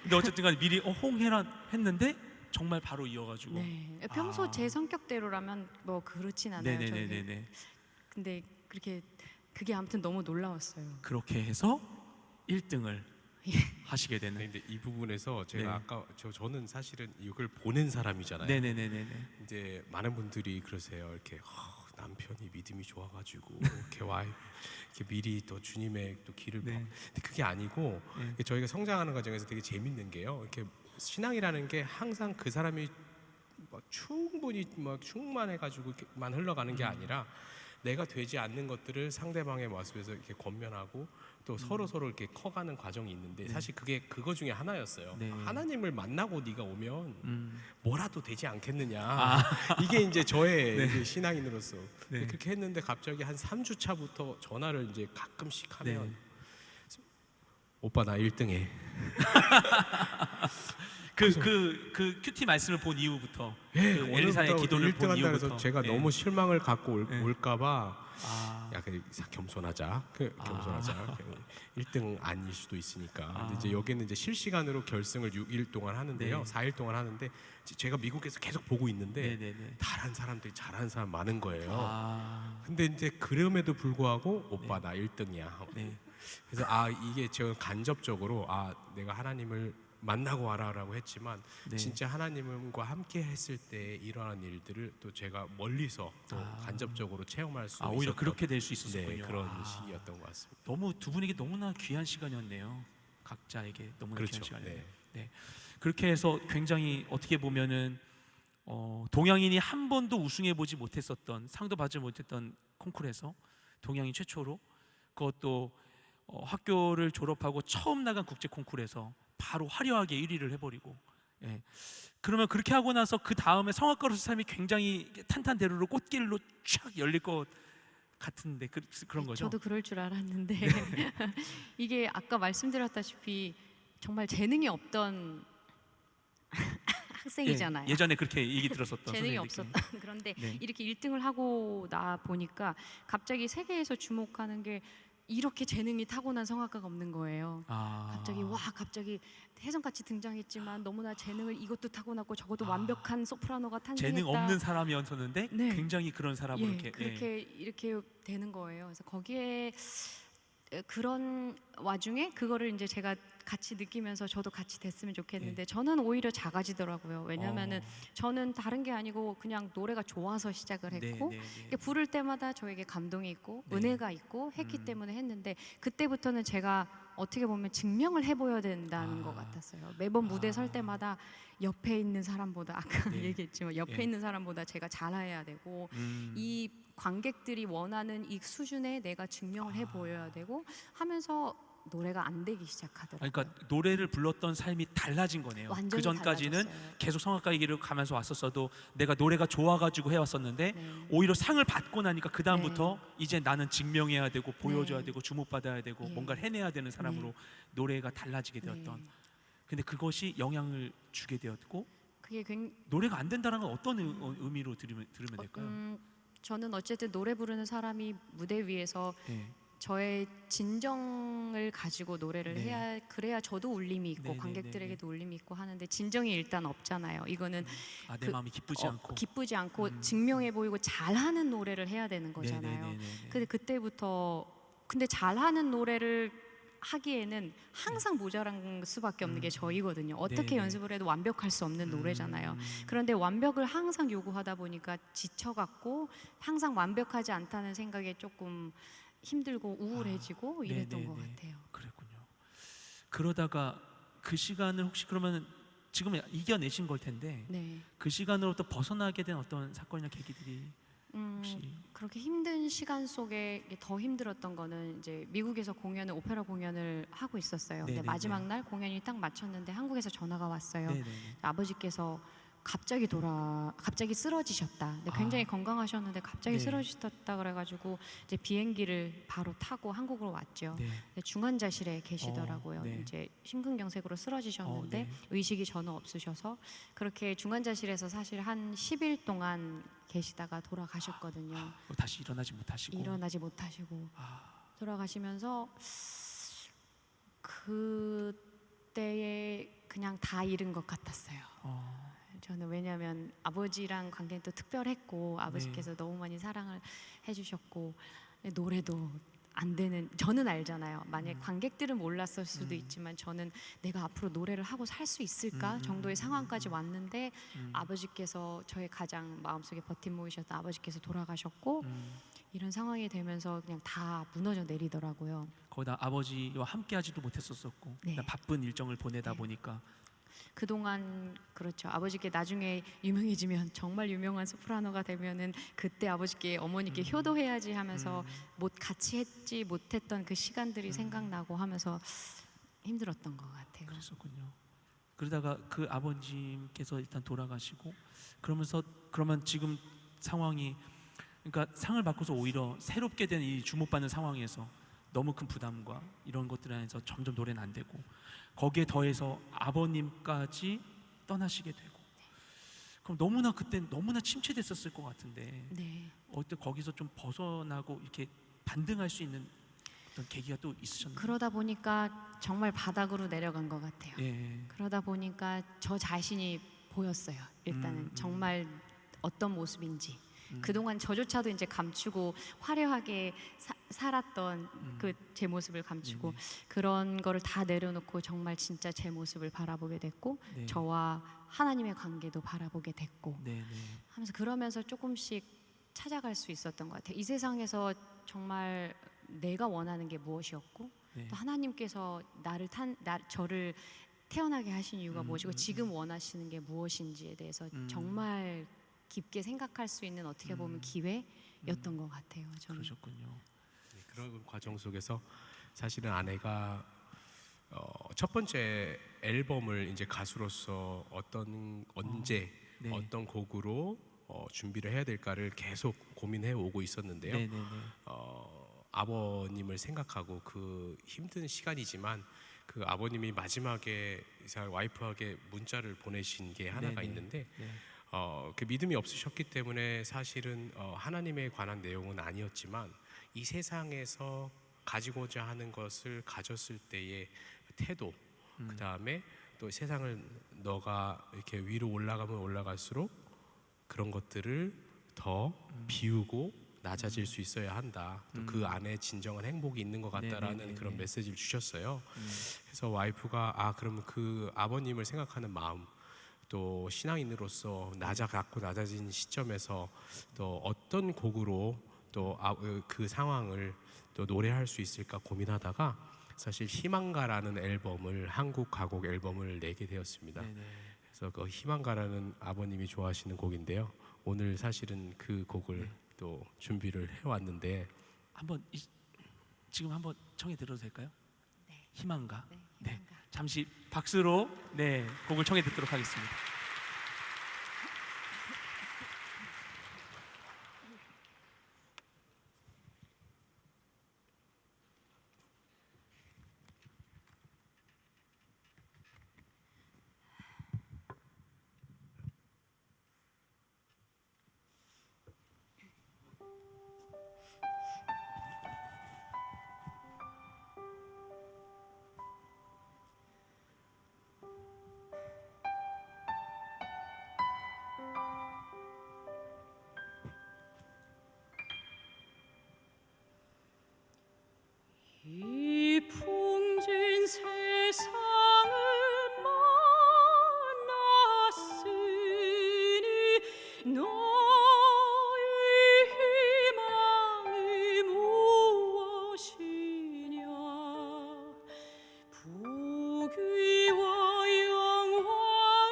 근데 어쨌든 간에 미리 홍해란 했는데 정말 바로 이어가지고. 네. 평소 아. 제 성격대로라면 뭐 그렇진 않아요. 저는. 네네네네. 근데 그렇게 그게 아무튼 너무 놀라웠어요. 그렇게 해서 1등을 예. 하시게 되는. 네, 근데 이 부분에서 제가 네. 아까 저는 사실은 이걸 보낸 사람이잖아요. 네네네네네. 이제 많은 분들이 그러세요. 이렇게 남편이 믿음이 좋아가지고 이렇게 와 이렇게 미리 또 주님의 또 길을 네. 근데 그게 아니고 네. 저희가 성장하는 과정에서 되게 재밌는 게요. 이렇게 신앙이라는 게 항상 그 사람이 막 충분히 막 충만해가지고 이렇게만 흘러가는 게 아니라 내가 되지 않는 것들을 상대방의 모습에서 이렇게 권면하고 또 서로 이렇게 커가는 과정이 있는데 사실 그게 그거 중에 하나였어요. 네. 하나님을 만나고 네가 오면 음. 뭐라도 되지 않겠느냐. 아. 이게 이제 저의 네. 이제 신앙인으로서 네. 그렇게 했는데 갑자기 한 3주 차부터 전화를 이제 가끔씩 하면 네. 오빠 나 1등해. 그 큐티 말씀을 본 이후부터 예, 그 엘리사의 기도를 본 1등한다 이후부터 해서 제가 예. 너무 실망을 갖고 예. 올까봐 아. 야, 겸손하자. 겸손하자. 1등 아닐 수도 있으니까. 근데 이제 여기는 이제 실시간으로 결승을 6일 동안 하는데요. 네. 4일 동안 하는데 제가 미국에서 계속 보고 있는데 네네네. 다른 사람들이 잘하는 사람 많은 거예요. 아. 근데 이제 그럼에도 불구하고 오빠 나 1등이야. 네. 그래서 이게 제가 간접적으로 내가 하나님을 만나고 와라라고 했지만 네. 진짜 하나님과 함께 했을 때 일어난 일들을 또 제가 멀리서 또 간접적으로 체험할 수 있었던 오히려 그렇게 될 수 있었군요. 네, 그런 시기였던 것 같습니다. 너무 두 분에게 너무나 귀한 시간이었네요. 각자에게 너무나 그렇죠. 귀한 시간이었네요. 네. 네. 그렇게 해서 굉장히 어떻게 보면은 동양인이 한 번도 우승해 보지 못했었던 상도 받지 못했던 콩쿠르에서 동양인 최초로 그것도 학교를 졸업하고 처음 나간 국제 콩쿠르에서 바로 화려하게 1위를 해버리고. 예. 그러면 그렇게 하고 나서 그 다음에 성악가로서 삶이 굉장히 탄탄대로로 꽃길로 쫙 열릴 것 같은데 그런 거죠. 저도 그럴 줄 알았는데 이게 아까 말씀드렸다시피 정말 재능이 없던 학생이잖아요. 예, 예전에 그렇게 얘기 들었었던 재능이 선생님께. 없었던 그런데 네. 이렇게 1등을 하고 나 보니까 갑자기 세계에서 주목하는 게 이렇게 재능이 타고난 성악가가 없는 거예요. 갑자기 혜성같이 등장했지만 너무나 재능을 이것도 타고났고 저것도 완벽한 소프라노가 탄생했다. 재능 없는 사람이었었는데 네. 굉장히 그런 사람으로 이렇게 그렇게 이렇게 되는 거예요. 그래서 거기에 그런 와중에 그거를 이제 제가 같이 느끼면서 저도 같이 됐으면 좋겠는데 저는 오히려 작아지더라고요. 왜냐하면은 저는 다른 게 아니고 그냥 노래가 좋아서 시작을 했고 이게 부를 때마다 저에게 감동이 있고 네. 은혜가 있고 했기 때문에 했는데 그때부터는 제가 어떻게 보면 증명을 해보여야 된다는 것 같았어요. 매번 무대 설 때마다 옆에 있는 사람보다 아까 네. 얘기했지만 옆에 예. 있는 사람보다 제가 잘해야 되고 이 관객들이 원하는 이 수준에 내가 증명을 해 보여야 되고 하면서 노래가 안 되기 시작하더라고요. 그러니까 노래를 불렀던 삶이 달라진 거네요. 완전히 그 전까지는 달라졌어요. 계속 성악가의 길을 가면서 왔었어도 내가 노래가 좋아가지고 해왔었는데 네. 오히려 상을 받고 나니까 그 다음부터 이제 나는 증명해야 되고 보여줘야 네. 되고 주목받아야 되고 예. 뭔가를 해내야 되는 사람으로 네. 노래가 달라지게 되었던. 네. 근데 그것이 영향을 주게 되었고 그게 굉장히 노래가 안 된다는 건 어떤 의미로 들으면 될까요? 저는 어쨌든 노래 부르는 사람이 무대 위에서 네. 저의 진정을 가지고 노래를 네. 해야 그래야 저도 울림이 있고 네, 네, 관객들에게도 울림이 있고 하는데 진정이 일단 없잖아요. 이거는 내 그- 마음이 기쁘지 않고. 기쁘지 않고 증명해 보이고 잘하는 노래를 해야 되는 거잖아요. 네네네네. 근데 그때부터 근데 잘하는 노래를 하기에는 항상 모자란 수밖에 없는 게 저희거든요. 어떻게 네네. 연습을 해도 완벽할 수 없는 노래잖아요. 그런데 완벽을 항상 요구하다 보니까 지쳐갖고 항상 완벽하지 않다는 생각에 조금 힘들고 우울해지고 이랬던 것 네네네. 같아요. 그랬군요. 그러다가 그 시간을 혹시 그러면 지금 이겨내신 걸 텐데 네. 그 시간으로부터 벗어나게 된 어떤 사건이나 계기들이 혹시 그렇게 힘든 시간 속에 더 힘들었던 거는 이제 미국에서 오페라 공연을 하고 있었어요. 근데 네네네. 마지막 날 공연이 딱 마쳤는데 한국에서 전화가 왔어요. 네네네. 아버지께서 갑자기 쓰러지셨다. 근데 굉장히 건강하셨는데 갑자기 네. 쓰러지셨다 그래가지고 이제 비행기를 바로 타고 한국으로 왔죠. 네. 근데 중환자실에 계시더라고요. 네. 이제 심근경색으로 쓰러지셨는데 네. 의식이 전혀 없으셔서 그렇게 중환자실에서 사실 한 10일 동안 계시다가 돌아가셨거든요. 다시 일어나지 못하시고. 일어나지 못하시고 아, 돌아가시면서 그때에 그냥 다 잃은 것 같았어요. 저는 왜냐하면 아버지랑 관계는 또 특별했고 아버지께서 너무 많이 사랑을 해주셨고 노래도 안 되는 저는 알잖아요. 만약 관객들은 몰랐을 수도 있지만 저는 내가 앞으로 노래를 하고 살 수 있을까 정도의 상황까지 왔는데 아버지께서 저의 가장 마음속에 버팀목이셨던 아버지께서 돌아가셨고 이런 상황이 되면서 그냥 다 무너져 내리더라고요. 거기다 아버지와 함께하지도 못했었고 네. 바쁜 일정을 보내다 네. 보니까 그동안 그렇죠. 아버지께 나중에 유명해지면 정말 유명한 소프라노가 되면은 그때 아버지께 어머니께 효도해야지 하면서 같이 했지 못했던 그 시간들이 생각나고 하면서 힘들었던 것 같아요. 그랬었군요. 그러다가 그 아버님께서 일단 돌아가시고 그러면 지금 상황이 그러니까 상을 받고서 오히려 새롭게 된 이 주목받는 상황에서 너무 큰 부담과 이런 것들 안에서 점점 노래는 안 되고 거기에 더해서 아버님까지 떠나시게 되고 그럼 그때 너무나 침체됐었을 것 같은데 네. 어때 거기서 좀 벗어나고 이렇게 반등할 수 있는 어떤 계기가 또 있으셨나요? 그러다 보니까 정말 바닥으로 내려간 것 같아요. 예. 그러다 보니까 저 자신이 보였어요. 일단은 정말 어떤 모습인지. 그동안 저조차도 이제 감추고 화려하게 살았던 그 제 모습을 감추고 그런 거를 다 내려놓고 정말 진짜 제 모습을 바라보게 됐고 네. 저와 하나님의 관계도 바라보게 됐고 네, 네. 하면서 그러면서 조금씩 찾아갈 수 있었던 것 같아요. 이 세상에서 정말 내가 원하는 게 무엇이었고 네. 또 하나님께서 저를 태어나게 하신 이유가 무엇이고 지금 원하시는 게 무엇인지에 대해서 정말 깊게 생각할 수 있는 어떻게 보면 기회였던 것 같아요. 저는. 그러셨군요. 네, 그런 과정 속에서 사실은 아내가 첫 번째 앨범을 이제 가수로서 언제 네. 어떤 곡으로 준비를 해야 될까를 계속 고민해 오고 있었는데요. 네, 네, 네. 아버님을 생각하고 그 힘든 시간이지만 그 아버님이 마지막에 와이프에게 문자를 보내신 게 하나가 네, 네. 있는데 네. 그 믿음이 없으셨기 때문에 사실은 하나님에 관한 내용은 아니었지만 이 세상에서 가지고자 하는 것을 가졌을 때의 태도, 그 다음에 또 세상을 너가 이렇게 위로 올라가면 올라갈수록 그런 것들을 더 비우고 낮아질 수 있어야 한다. 또 그 안에 진정한 행복이 있는 것 같다라는 네네네네. 그런 메시지를 주셨어요. 그래서 와이프가 그러면 그 아버님을 생각하는 마음, 또 신앙인으로서 낮아진 시점에서 또 어떤 곡으로 또 그 상황을 또 노래할 수 있을까 고민하다가 사실 희망가라는 앨범을 한국 가곡 앨범을 내게 되었습니다. 네네. 그래서 그 희망가라는 아버님이 좋아하시는 곡인데요. 오늘 사실은 그 곡을 또 준비를 해왔는데 지금 한번 청해 들어도 될까요? 네. 희망가. 네, 네. 희망가. 잠시 박수로 곡을 청해 듣도록 하겠습니다. 이 풍진 세상을 만났으니 너의 희망이 무엇이냐 부귀와 영화를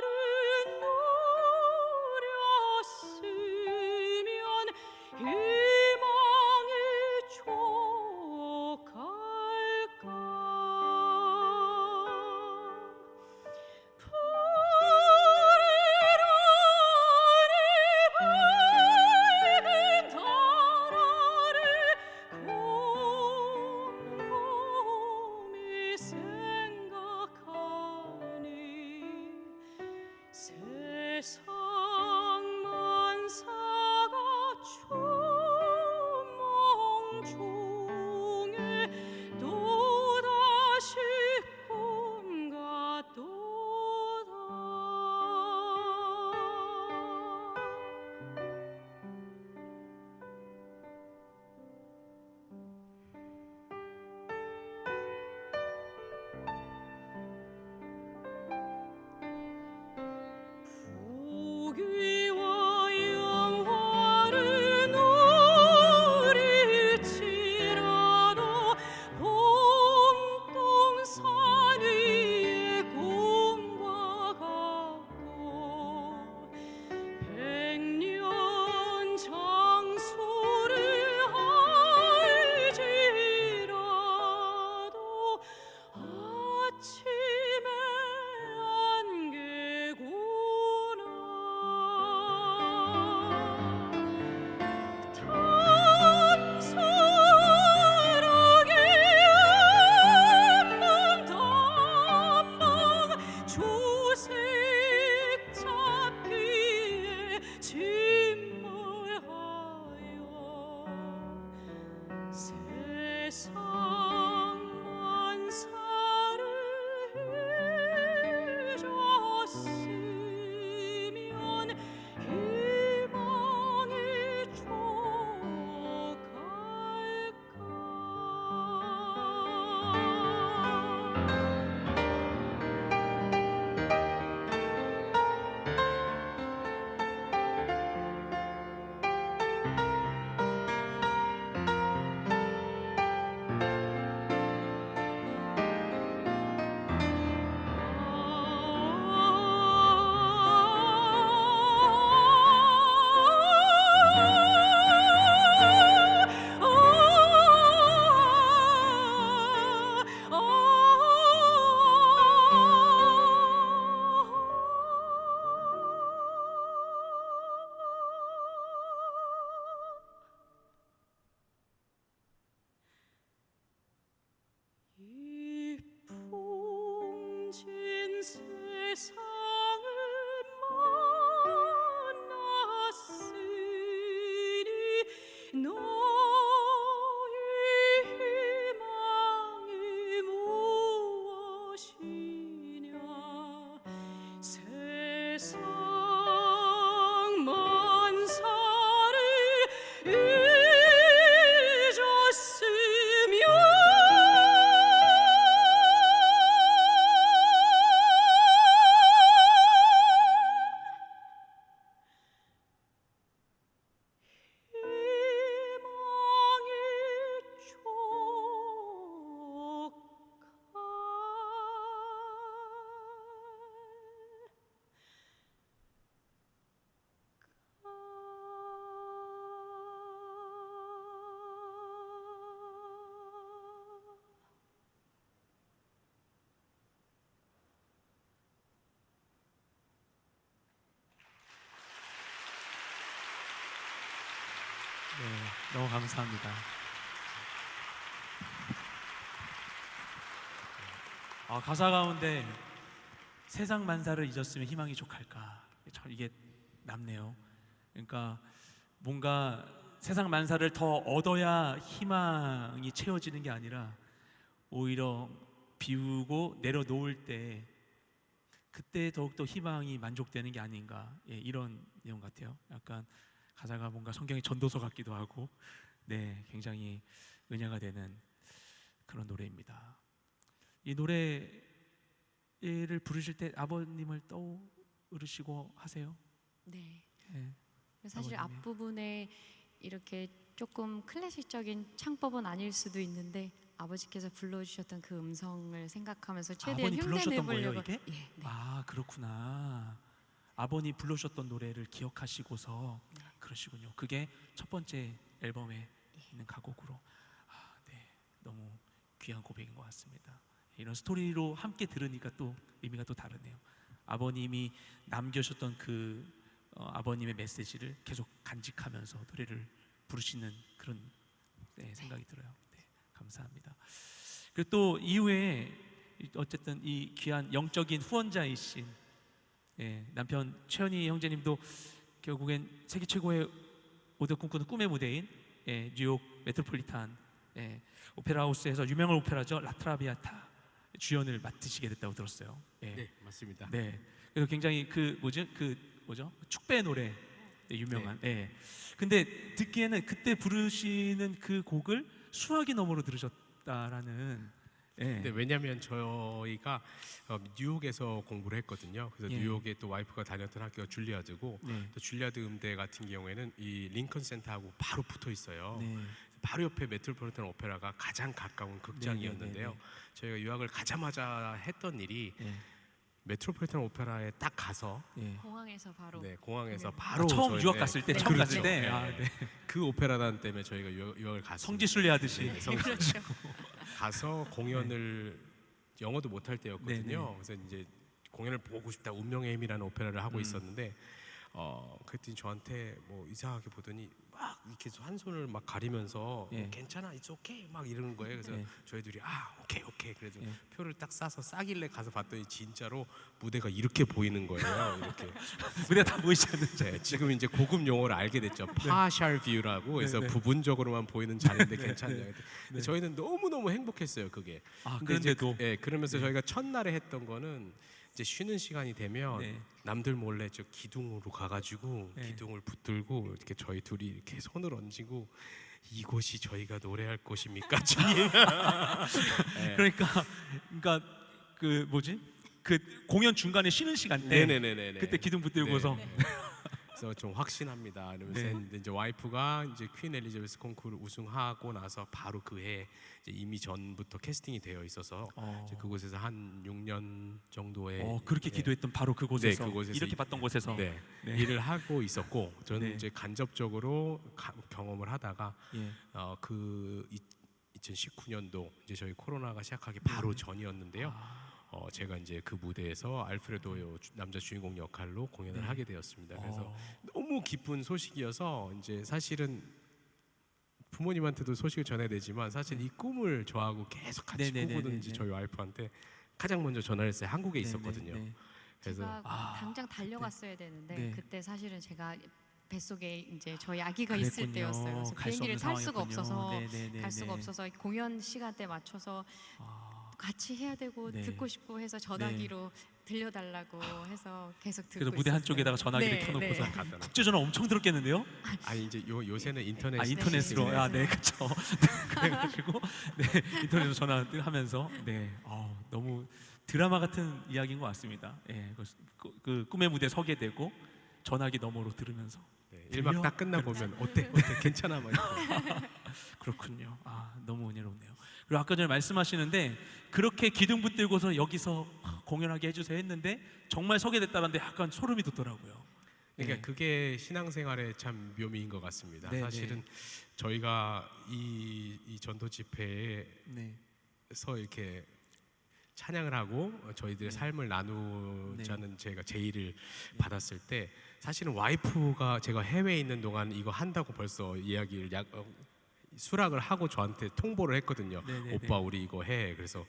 세상을 만났으니 너의 희망이 무엇이냐 세상 만사를 잊었으며 희망이 네, 너무 감사합니다. 가사 가운데 세상 만사를 잊었으면 희망이 족할까? 참 이게 남네요. 그러니까 뭔가 세상 만사를 더 얻어야 희망이 채워지는 게 아니라 오히려 비우고 내려놓을 때 그때 더욱더 희망이 만족되는 게 아닌가, 이런 내용 같아요. 약간 가사가 뭔가 성경의 전도서 같기도 하고, 네, 굉장히 은혜가 되는 그런 노래입니다. 이 노래를 부르실 때 아버님을 떠오르시고 하세요? 네. 예. 사실 아버님의. 앞부분에 이렇게 조금 클래식적인 창법은 아닐 수도 있는데 아버지께서 불러주셨던 그 음성을 생각하면서 최대한 아버님 불러주셨던 거예요, 흉내내보려고. 이게? 예, 네. 아, 그렇구나. 아버님 불러주셨던 노래를 기억하시고서 네. 그러시군요. 그게 첫 번째 앨범에 있는 가곡으로. 네, 너무 귀한 고백인 것 같습니다. 이런 스토리로 함께 들으니까 또 의미가 또 다르네요. 아버님이 남겨주셨던 그 아버님의 메시지를 계속 간직하면서 노래를 부르시는 그런 생각이 들어요. 네, 감사합니다. 그리고 또 이후에 어쨌든 이 귀한 영적인 후원자이신 남편 최현희 형제님도 결국엔 세계 최고의 오더 꿈꾸는 꿈의 무대인 뉴욕 메트로폴리탄 오페라 하우스에서 유명한 오페라죠 라트라비아타 주연을 맡으시게 됐다고 들었어요. 네, 맞습니다. 네. 그래서 굉장히 그 축배 노래 유명한. 근데 듣기에는 그때 부르시는 그 곡을 수화기 너머로 들으셨다라는. 네, 왜냐하면 저희가 뉴욕에서 공부를 했거든요. 그래서 예. 뉴욕에 또 와이프가 다녔던 학교가 줄리아드고 네. 또 줄리아드 음대 같은 경우에는 이 링컨 센터하고 바로 붙어 있어요. 네. 바로 옆에 메트로폴리탄 오페라가 가장 가까운 극장이었는데요. 네. 저희가 유학을 가자마자 했던 일이 네. 메트로폴리탄 오페라에 딱 가서 공항에서 바로. 공항에서 네. 바로 처음 저희- 유학 갔을 때, 네. 처음 그렇죠. 갔을 때, 네. 그 오페라단 때문에 저희가 유학을 갔습니다. 성지순례 하듯이. 네, 그렇죠. 가서 공연을 영어도 못할 때였거든요. 네. 그래서 이제 공연을 보고 싶다 운명의 힘이라는 오페라를 하고 음. 있었는데 그랬더니 저한테 뭐 이상하게 보더니 막 이렇게 한 손을 막 가리면서 예. 괜찮아, it's okay 막 이러는 거예요. 그래서 예. 저희들이 오케이 그래서 예. 표를 딱 싸서 싸길래 가서 봤더니 진짜로 무대가 이렇게 보이는 거예요. 이렇게. 무대 다 보이지 않는지. 네, 지금 이제 고급 용어를 알게 됐죠. 파셜 뷰라고. 그래서 네, 네. 부분적으로만 보이는 자리인데 네, 괜찮냐. 네. 근데 저희는 너무 행복했어요. 그게. 근데 이제 그런데도. 그러면서 저희가 첫날에 했던 거는 이제 쉬는 시간이 되면 네. 남들 몰래 저 기둥으로 가가지고 네. 기둥을 붙들고 이렇게 저희 둘이 이렇게 손을 얹고 이곳이 저희가 노래할 곳입니까, 주님? 그러니까 그 뭐지? 그 공연 중간에 쉬는 시간 때 네네네네. 그때 기둥 붙들고서 그래서 좀 확신합니다. 이러면서 네. 했는데 이제 와이프가 이제 퀸 엘리자베스 콩쿠르 우승하고 나서 바로 그해 이미 전부터 캐스팅이 되어 있어서 이제 그곳에서 한 6년 정도의 그렇게 기도했던 바로 그곳에서, 네, 그곳에서 이렇게 봤던 곳에서 네, 네. 일을 하고 있었고 저는 네. 이제 간접적으로 경험을 하다가 예. 그 2019년도 이제 저희 코로나가 시작하기 바로 전이었는데요. 제가 이제 그 무대에서 알프레도의 남자 주인공 역할로 공연을 네. 하게 되었습니다. 그래서 너무 기쁜 소식이어서 이제 사실은 부모님한테도 소식을 전해야 되지만 사실 이 꿈을 저하고 계속 같이 네네네네네. 꾸고든지 저희 와이프한테 가장 먼저 전화를 했어요. 한국에 있었거든요. 네. 그래서 제가 당장 달려갔어야 되는데 네. 그때 사실은 제가 뱃속에 이제 저희 아기가 있을 그랬군요. 때였어요. 그래서 갈수 비행기를 없는 탈 수가 상황이었군요. 없어서 네네네네. 갈 수가 없어서 공연 시간대 맞춰서 같이 해야 되고 네. 듣고 싶고 해서 전화기로 들려달라고 해서 계속 듣고 그래서 무대 있었어요. 한쪽에다가 전화기를 네, 켜놓고서 네. 갖다 놔. 국제전화 엄청 들었겠는데요? 아니 이제 요새는 인터넷 인터넷으로 네. 아, 네, 그렇죠. 그래가지고 네, 인터넷으로 전화하면서 네, 너무 드라마 같은 이야기인 것 같습니다. 예, 그 꿈의 무대 서게 되고 전화기 너머로 들으면서 네, 1박 딱 끝나 보면 어때 괜찮아 막 이렇게. 그렇군요. 너무 은혜롭네요. 그리고 아까 전에 말씀하시는데 그렇게 기둥 붙들고서 여기서 공연하게 해주세요 했는데 정말 서게 됐다는데 약간 소름이 돋더라고요. 그러니까 네. 그게 신앙생활의 참 묘미인 것 같습니다. 네, 사실은 저희가 이 전도 집회에서 네, 이렇게 찬양을 하고 저희들의 네. 삶을 나누자는 제가 제의를 받았을 때 사실은 와이프가 제가 해외에 있는 동안 이거 한다고 벌써 이야기를 수락을 하고 저한테 통보를 했거든요. 네네네. 오빠 우리 이거 해. 그래서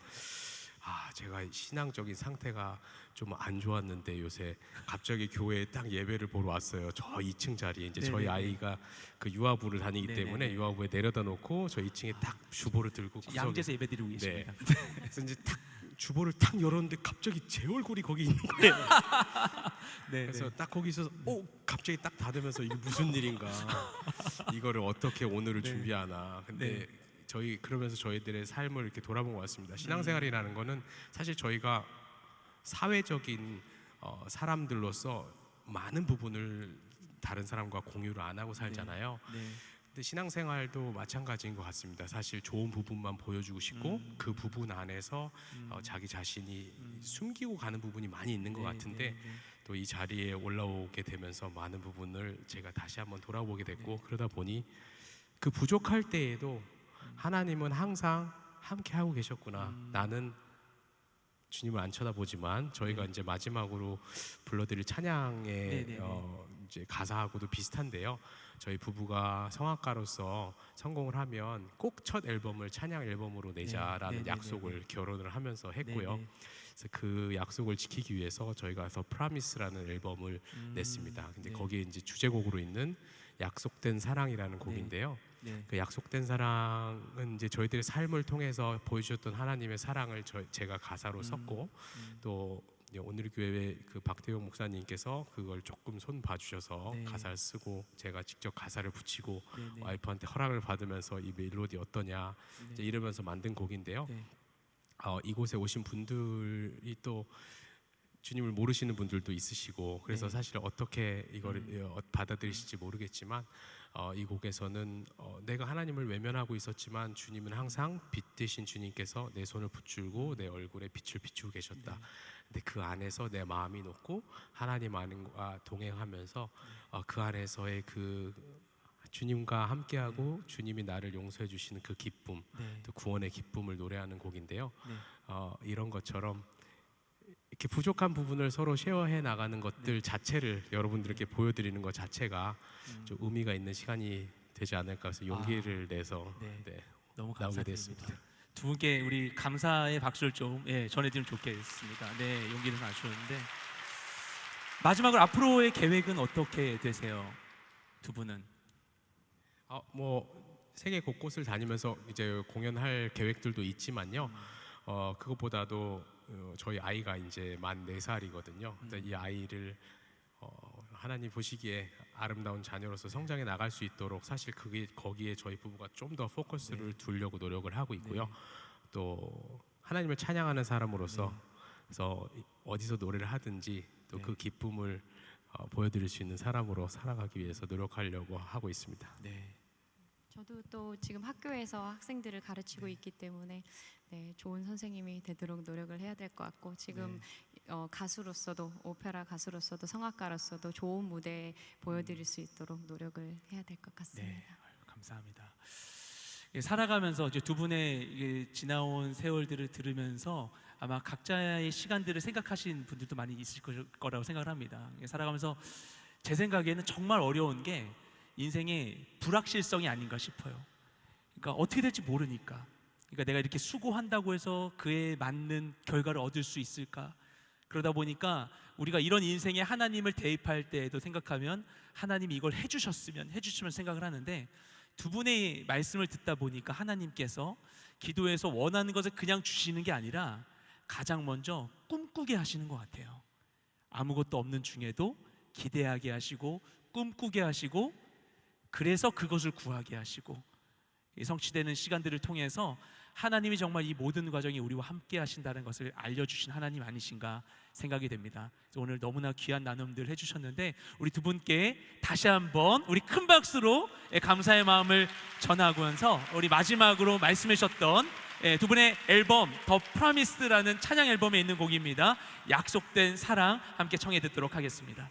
제가 신앙적인 상태가 좀 안 좋았는데 요새 갑자기 교회에 딱 예배를 보러 왔어요. 저 2층 자리에 이제 저희 네네네. 아이가 그 유아부를 다니기 네네네. 때문에 유아부에 내려다 놓고 저 2층에 딱 주보를 들고 구석에 양재에서 예배드리고 계십니다. 그래서 이제 딱 주보를 탁 열었는데 갑자기 제 얼굴이 거기 있는 거예요. 네, 그래서 딱 거기서 갑자기 딱 닫으면서 이게 무슨 일인가 이거를 어떻게 오늘을 네. 준비하나. 근데 네. 그러면서 저희들의 삶을 이렇게 돌아본 것 같습니다. 신앙생활이라는 거는 사실 저희가 사회적인 사람들로서 많은 부분을 다른 사람과 공유를 안 하고 살잖아요. 네. 근데 신앙생활도 마찬가지인 것 같습니다. 사실 좋은 부분만 보여주고 싶고 그 부분 안에서 자기 자신이 숨기고 가는 부분이 많이 있는 것 같은데 또 이 자리에 올라오게 되면서 많은 부분을 제가 다시 한번 돌아보게 됐고 그러다 보니 그 부족할 때에도 하나님은 항상 함께 하고 계셨구나. 나는 주님을 안 쳐다보지만 저희가 이제 마지막으로 불러드릴 찬양의 이제 가사하고도 비슷한데요. 저희 부부가 성악가로서 성공을 하면 꼭 첫 앨범을 찬양 앨범으로 내자라는 약속을 결혼을 하면서 했고요. 그래서 그 약속을 지키기 위해서 저희가 더 프라미스라는 앨범을 냈습니다. 근데 거기에 이제 주제곡으로 있는 약속된 사랑이라는 곡인데요. 그 약속된 사랑은 이제 저희들의 삶을 통해서 보여주셨던 하나님의 사랑을 제가 가사로 썼고 또 오늘 교회 그 박태용 목사님께서 그걸 조금 손 봐주셔서 가사를 쓰고 제가 직접 가사를 붙이고 와이프한테 허락을 받으면서 이 멜로디 어떠냐 이제 이러면서 만든 곡인데요. 이곳에 오신 분들이 또 주님을 모르시는 분들도 있으시고 그래서 사실 어떻게 이걸 받아들이실지 모르겠지만 이 곡에서는 내가 하나님을 외면하고 있었지만 주님은 항상 빛 되신 주님께서 내 손을 붙들고 내 얼굴에 빛을 비추고 계셨다. 근데 그 안에서 내 마음이 놓고 하나님 안과 동행하면서 그 안에서의 그 주님과 함께하고 주님이 나를 용서해 주시는 그 기쁨, 또 구원의 기쁨을 노래하는 곡인데요. 이런 것처럼 이렇게 부족한 부분을 서로 쉐어해 나가는 것들 자체를 여러분들께 보여드리는 것 자체가 좀 의미가 있는 시간이 되지 않을까 해서 용기를 내서 너무 나오게 감사드립니다. 됐습니다. 두 분께 우리 감사의 박수를 좀 전해드리면 좋겠습니다. 네, 용기를 주셨는데 마지막으로 앞으로의 계획은 어떻게 되세요? 두 분은? 뭐 세계 곳곳을 다니면서 이제 공연할 계획들도 있지만요. 그것보다도 저희 아이가 이제 만 4살이거든요. 이 아이를 하나님 보시기에 아름다운 자녀로서 성장해 나갈 수 있도록 사실 거기에 저희 부부가 좀 더 포커스를 두려고 노력을 하고 있고요. 또 하나님을 찬양하는 사람으로서 그래서 어디서 노래를 하든지 또 그 기쁨을 보여드릴 수 있는 사람으로 살아가기 위해서 노력하려고 하고 있습니다. 저도 또 지금 학교에서 학생들을 가르치고 있기 때문에 좋은 선생님이 되도록 노력을 해야 될 것 같고 지금 가수로서도 오페라 가수로서도 성악가로서도 좋은 무대 보여드릴 수 있도록 노력을 해야 될 것 같습니다. 감사합니다. 살아가면서 이제 두 분의 지나온 세월들을 들으면서 아마 각자의 시간들을 생각하신 분들도 많이 있을 거라고 생각을 합니다. 살아가면서 제 생각에는 정말 어려운 게 인생의 불확실성이 아닌가 싶어요. 그러니까 어떻게 될지 모르니까. 그러니까 내가 이렇게 수고한다고 해서 그에 맞는 결과를 얻을 수 있을까? 그러다 보니까 우리가 이런 인생에 하나님을 대입할 때에도 생각하면 하나님이 이걸 해주셨으면 생각을 하는데, 두 분의 말씀을 듣다 보니까 하나님께서 기도에서 원하는 것을 그냥 주시는 게 아니라 가장 먼저 꿈꾸게 하시는 것 같아요. 아무것도 없는 중에도 기대하게 하시고 꿈꾸게 하시고, 그래서 그것을 구하게 하시고, 이 성취되는 시간들을 통해서 하나님이 정말 이 모든 과정이 우리와 함께 하신다는 것을 알려주신 하나님 아니신가 생각이 됩니다. 그래서 오늘 너무나 귀한 나눔들 해주셨는데, 우리 두 분께 다시 한번 우리 큰 박수로 감사의 마음을 전하면서 우리 마지막으로 말씀해 주셨던 두 분의 앨범 더 프라미스라는 찬양 앨범에 있는 곡입니다. 약속된 사랑 함께 청해 듣도록 하겠습니다.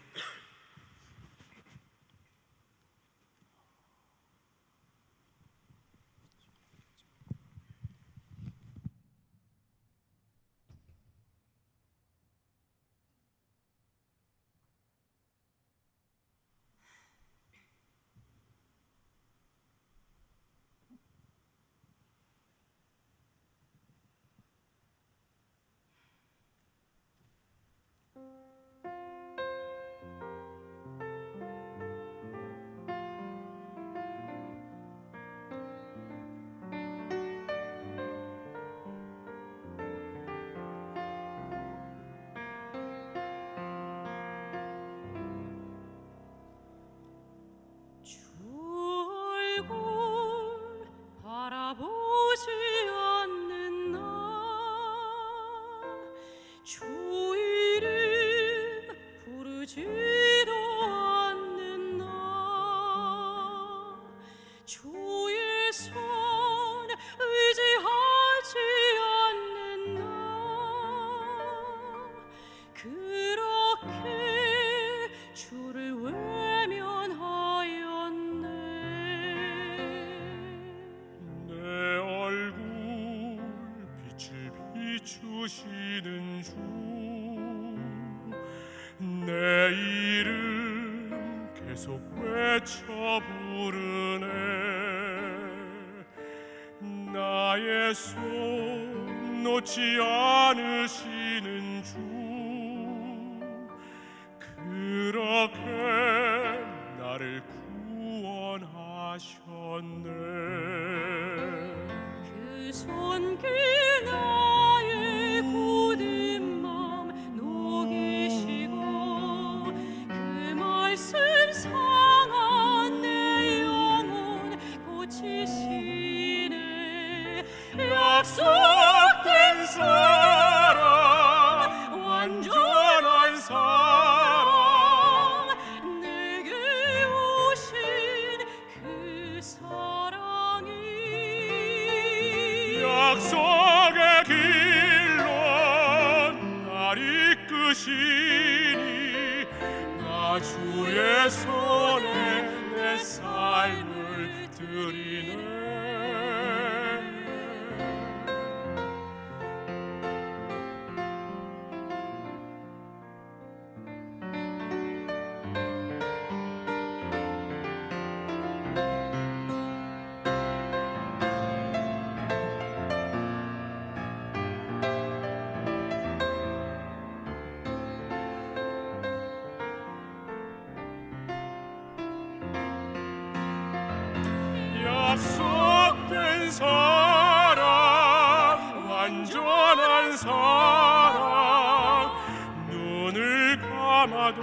주 얼굴 바라보지 않는 나, 주 이름 부르지도 않는 나, 주의 손 의지하지 않는 나, 그렇게 주를 외면하였네. 내 얼굴 빛을 비추시는 주, 내 이름 계속 외쳐 부르네. 나의 손 놓지 않으시는 주, 그렇게 나를 구원하셨네. 그 손길 나의 굳은 맘 녹이시고, 그 말씀 상한 내 영혼 고치시네. 약속된 사랑, 완전한 사랑, 내게 오신 그 사랑이 약속의 길로 날 이끄시니, 나 주의 손에 내 삶을 드리네. 약속된 사랑, 완전한 사랑, 눈을 감아도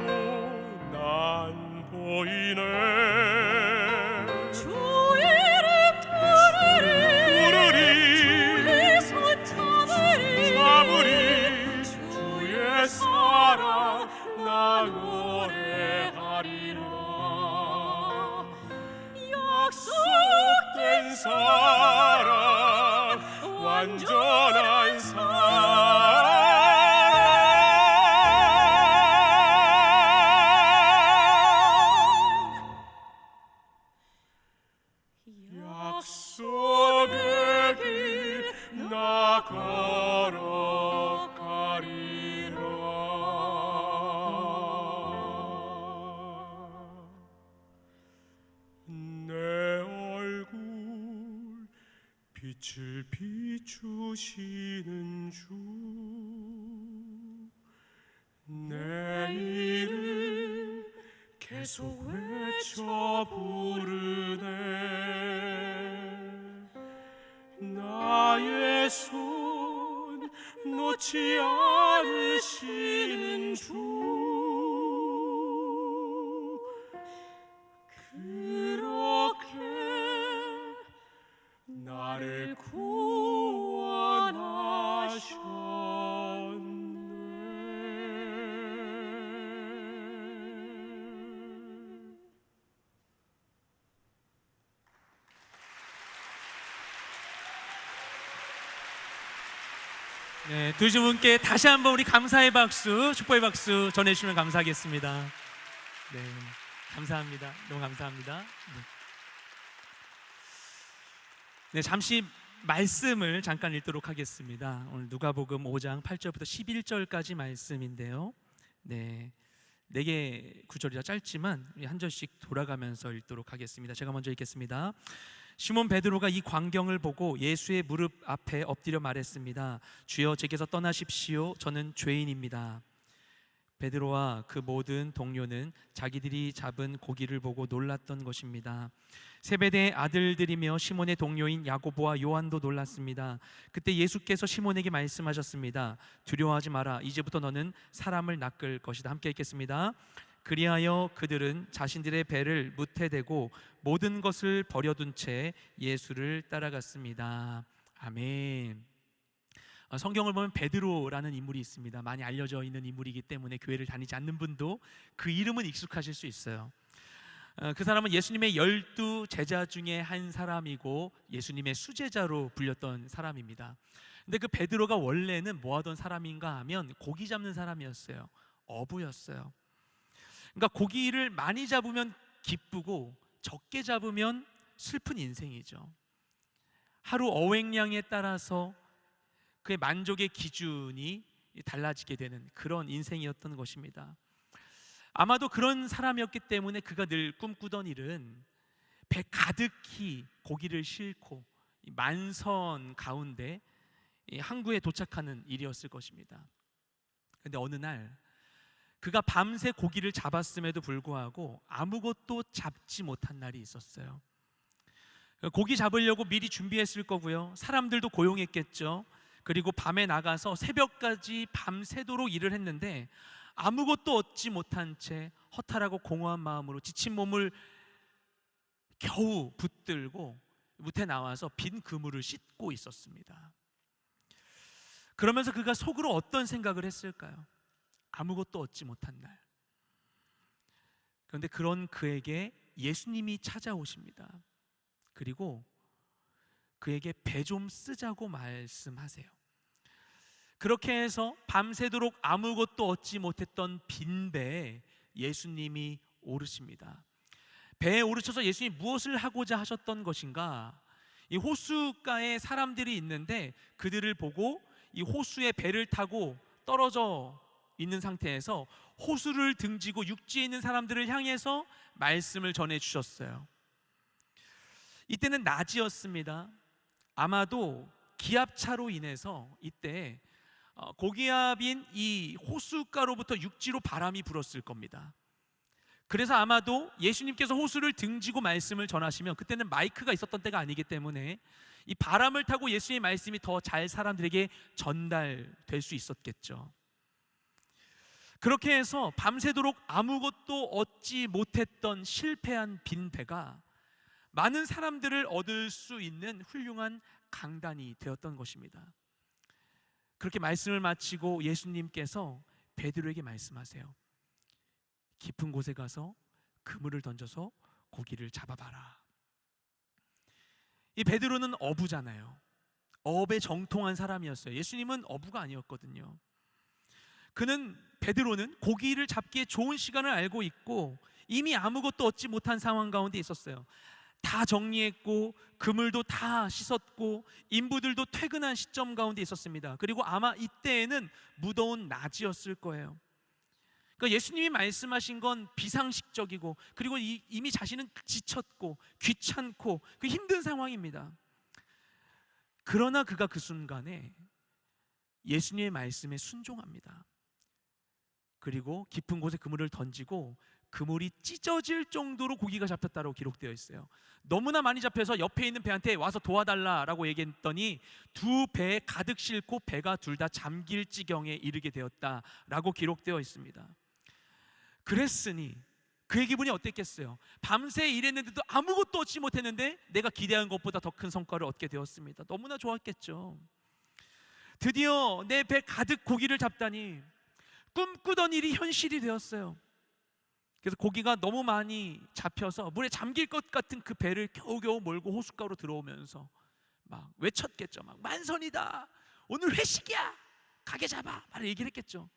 난 보이네. 주 이름 부르리, 주의 손 잡으리, 주의 사랑 나 노래하리라. 약속된 사랑, 완전한 사랑, 약속의 길 나 걸어가리라. 내 얼굴 빛을 비추시는 주, 계속 외쳐 부르네. 나의 손 놓지 않으시는 주, 그렇게 나를 구원하셨네. 네, 두 분께 다시 한번 우리 감사의 박수, 축복의 박수 전해주시면 감사하겠습니다. 네, 감사합니다. 너무 감사합니다. 네, 잠시 말씀을 잠깐 읽도록 하겠습니다. 오늘 누가복음 5장 8절부터 11절까지 말씀인데요. 네, 4개 구절이라 짧지만 한 절씩 돌아가면서 읽도록 하겠습니다. 제가 먼저 읽겠습니다. 시몬 베드로가 이 광경을 보고 예수의 무릎 앞에 엎드려 말했습니다. 주여, 제게서 떠나십시오. 저는 죄인입니다. 베드로와 그 모든 동료는 자기들이 잡은 고기를 보고 놀랐던 것입니다. 세베대의 아들들이며 시몬의 동료인 야고보와 요한도 놀랐습니다. 그때 예수께서 시몬에게 말씀하셨습니다. 두려워하지 마라. 이제부터 너는 사람을 낚을 것이다. 함께 읽겠습니다. 그리하여 그들은 자신들의 배를 무태 대고 모든 것을 버려둔 채 예수를 따라갔습니다. 아멘. 성경을 보면 베드로라는 인물이 있습니다. 많이 알려져 있는 인물이기 때문에 교회를 다니지 않는 분도 그 이름은 익숙하실 수 있어요. 그 사람은 예수님의 12 제자 중에 한 사람이고 예수님의 수제자로 불렸던 사람입니다. 근데 그 베드로가 원래는 뭐 하던 사람인가 하면 고기 잡는 사람이었어요. 어부였어요. 그러니까 고기를 많이 잡으면 기쁘고 적게 잡으면 슬픈 인생이죠. 하루 어획량에 따라서 그의 만족의 기준이 달라지게 되는 그런 인생이었던 것입니다. 아마도 그런 사람이었기 때문에 그가 늘 꿈꾸던 일은 배 가득히 고기를 싣고 만선 가운데 항구에 도착하는 일이었을 것입니다. 그런데 어느 날 그가 밤새 고기를 잡았음에도 불구하고 아무것도 잡지 못한 날이 있었어요. 고기 잡으려고 미리 준비했을 거고요. 사람들도 고용했겠죠. 그리고 밤에 나가서 새벽까지 밤새도록 일을 했는데 아무것도 얻지 못한 채 허탈하고 공허한 마음으로 지친 몸을 겨우 붙들고 무태 나와서 빈 그물을 씻고 있었습니다. 그러면서 그가 속으로 어떤 생각을 했을까요? 아무것도 얻지 못한 날. 그런데 그런 그에게 예수님이 찾아오십니다. 그리고 그에게 배 좀 쓰자고 말씀하세요. 그렇게 해서 밤새도록 아무것도 얻지 못했던 빈 배에 예수님이 오르십니다. 배에 오르셔서 예수님이 무엇을 하고자 하셨던 것인가? 이 호수가에 사람들이 있는데 그들을 보고 이 호수에 배를 타고 떨어져 있는 상태에서 호수를 등지고 육지에 있는 사람들을 향해서 말씀을 전해 주셨어요. 이때는 낮이었습니다. 아마도 기압차로 인해서 이때 고기압인 이 호수가로부터 육지로 바람이 불었을 겁니다. 그래서 아마도 예수님께서 호수를 등지고 말씀을 전하시면 그때는 마이크가 있었던 때가 아니기 때문에 이 바람을 타고 예수님의 말씀이 더 잘 사람들에게 전달될 수 있었겠죠. 그렇게 해서 밤새도록 아무것도 얻지 못했던 실패한 빈 배가 많은 사람들을 얻을 수 있는 훌륭한 강단이 되었던 것입니다. 그렇게 말씀을 마치고 예수님께서 베드로에게 말씀하세요. 깊은 곳에 가서 그물을 던져서 고기를 잡아봐라. 이 베드로는 어부잖아요. 어업에 정통한 사람이었어요. 예수님은 어부가 아니었거든요. 베드로는 고기를 잡기에 좋은 시간을 알고 있고 이미 아무것도 얻지 못한 상황 가운데 있었어요. 다 정리했고 그물도 다 씻었고 인부들도 퇴근한 시점 가운데 있었습니다. 그리고 아마 이때에는 무더운 낮이었을 거예요. 그러니까 예수님이 말씀하신 건 비상식적이고 그리고 이미 자신은 지쳤고 귀찮고 그 힘든 상황입니다. 그러나 그가 그 순간에 예수님의 말씀에 순종합니다. 그리고 깊은 곳에 그물을 던지고 그물이 찢어질 정도로 고기가 잡혔다고 기록되어 있어요. 너무나 많이 잡혀서 옆에 있는 배한테 와서 도와달라라고 얘기했더니 두 배에 가득 싣고 배가 둘 다 잠길 지경에 이르게 되었다라고 기록되어 있습니다. 그랬으니 그의 기분이 어땠겠어요? 밤새 일했는데도 아무것도 얻지 못했는데 내가 기대한 것보다 더 큰 성과를 얻게 되었습니다. 너무나 좋았겠죠. 드디어 내 배 가득 고기를 잡다니 꿈꾸던 일이 현실이 되었어요. 그래서 고기가 너무 많이 잡혀서 물에 잠길 것 같은 그 배를 겨우겨우 몰고 호숫가로 들어오면서 막 외쳤겠죠. 막 만선이다, 오늘 회식이야, 가게 잡아, 막 얘기를 했겠죠.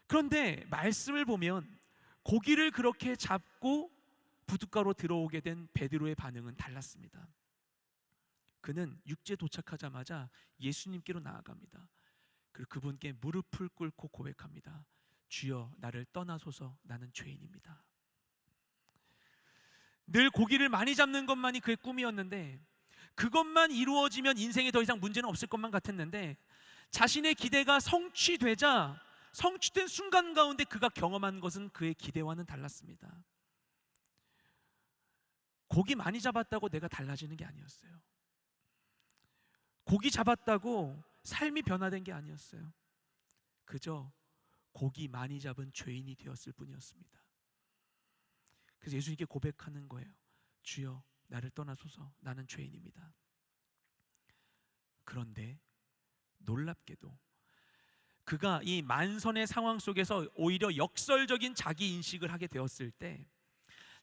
그런데 말씀을 보면 고기를 그렇게 잡고 부둣가로 들어오게 된 베드로의 반응은 달랐습니다. 그는 육지에 도착하자마자 예수님께로 나아갑니다. 그리고 그분께 무릎을 꿇고 고백합니다. 주여, 나를 떠나소서, 나는 죄인입니다. 늘 고기를 많이 잡는 것만이 그의 꿈이었는데, 그것만 이루어지면 인생에 더 이상 문제는 없을 것만 같았는데, 자신의 기대가 성취되자 성취된 순간 가운데 그가 경험한 것은 그의 기대와는 달랐습니다. 고기 많이 잡았다고 내가 달라지는 게 아니었어요. 고기 잡았다고 삶이 변화된 게 아니었어요. 그저 고기 많이 잡은 죄인이 되었을 뿐이었습니다. 그래서 예수님께 고백하는 거예요. 주여, 나를 떠나소서, 나는 죄인입니다. 그런데 놀랍게도 그가 이 만선의 상황 속에서 오히려 역설적인 자기 인식을 하게 되었을 때,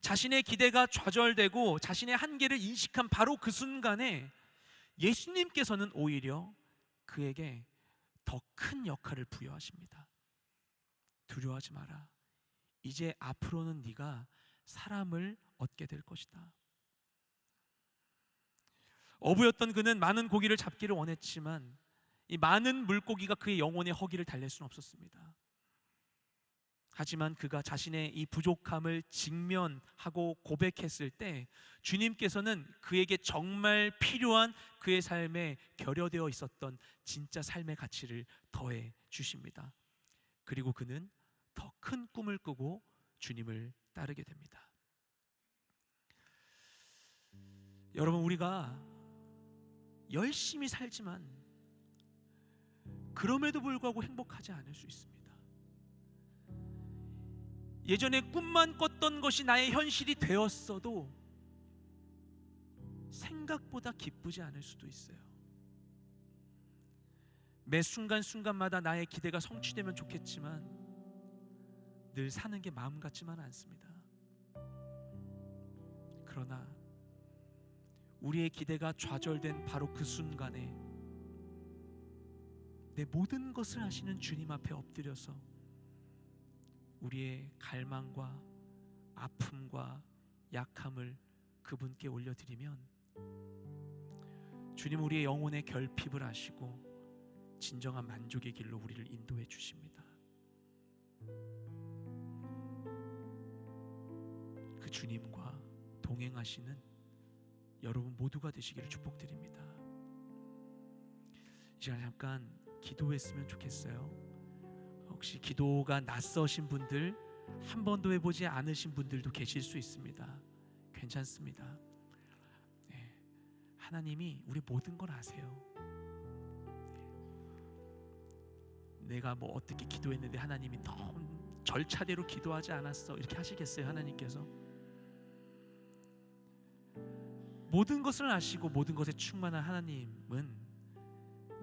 자신의 기대가 좌절되고 자신의 한계를 인식한 바로 그 순간에 예수님께서는 오히려 그에게 더 큰 역할을 부여하십니다. 두려워하지 마라. 이제 앞으로는 네가 사람을 얻게 될 것이다. 어부였던 그는 많은 고기를 잡기를 원했지만 이 많은 물고기가 그의 영혼의 허기를 달랠 수는 없었습니다. 하지만 그가 자신의 이 부족함을 직면하고 고백했을 때 주님께서는 그에게 정말 필요한 그의 삶에 결여되어 있었던 진짜 삶의 가치를 더해 주십니다. 그리고 그는 더 큰 꿈을 꾸고 주님을 따르게 됩니다. 여러분, 우리가 열심히 살지만 그럼에도 불구하고 행복하지 않을 수 있습니다. 예전에 꿈만 꿨던 것이 나의 현실이 되었어도 생각보다 기쁘지 않을 수도 있어요. 매 순간순간마다 나의 기대가 성취되면 좋겠지만 늘 사는 게 마음 같지만 않습니다. 그러나 우리의 기대가 좌절된 바로 그 순간에 내 모든 것을 아시는 주님 앞에 엎드려서 우리의 갈망과 아픔과 약함을 그분께 올려드리면 주님 우리의 영혼의 결핍을 아시고 진정한 만족의 길로 우리를 인도해 주십니다. 그 주님과 동행하시는 여러분 모두가 되시기를 축복드립니다. 이 시간 잠깐 기도했으면 좋겠어요. 혹시 기도가 낯서신 분들, 한 번도 해보지 않으신 분들도 계실 수 있습니다. 괜찮습니다. 네. 하나님이 우리 모든 걸 아세요. 내가 뭐 어떻게 기도했는데 하나님이 너무 절차대로 기도하지 않았어, 이렇게 하시겠어요? 하나님께서 모든 것을 아시고 모든 것에 충만한 하나님은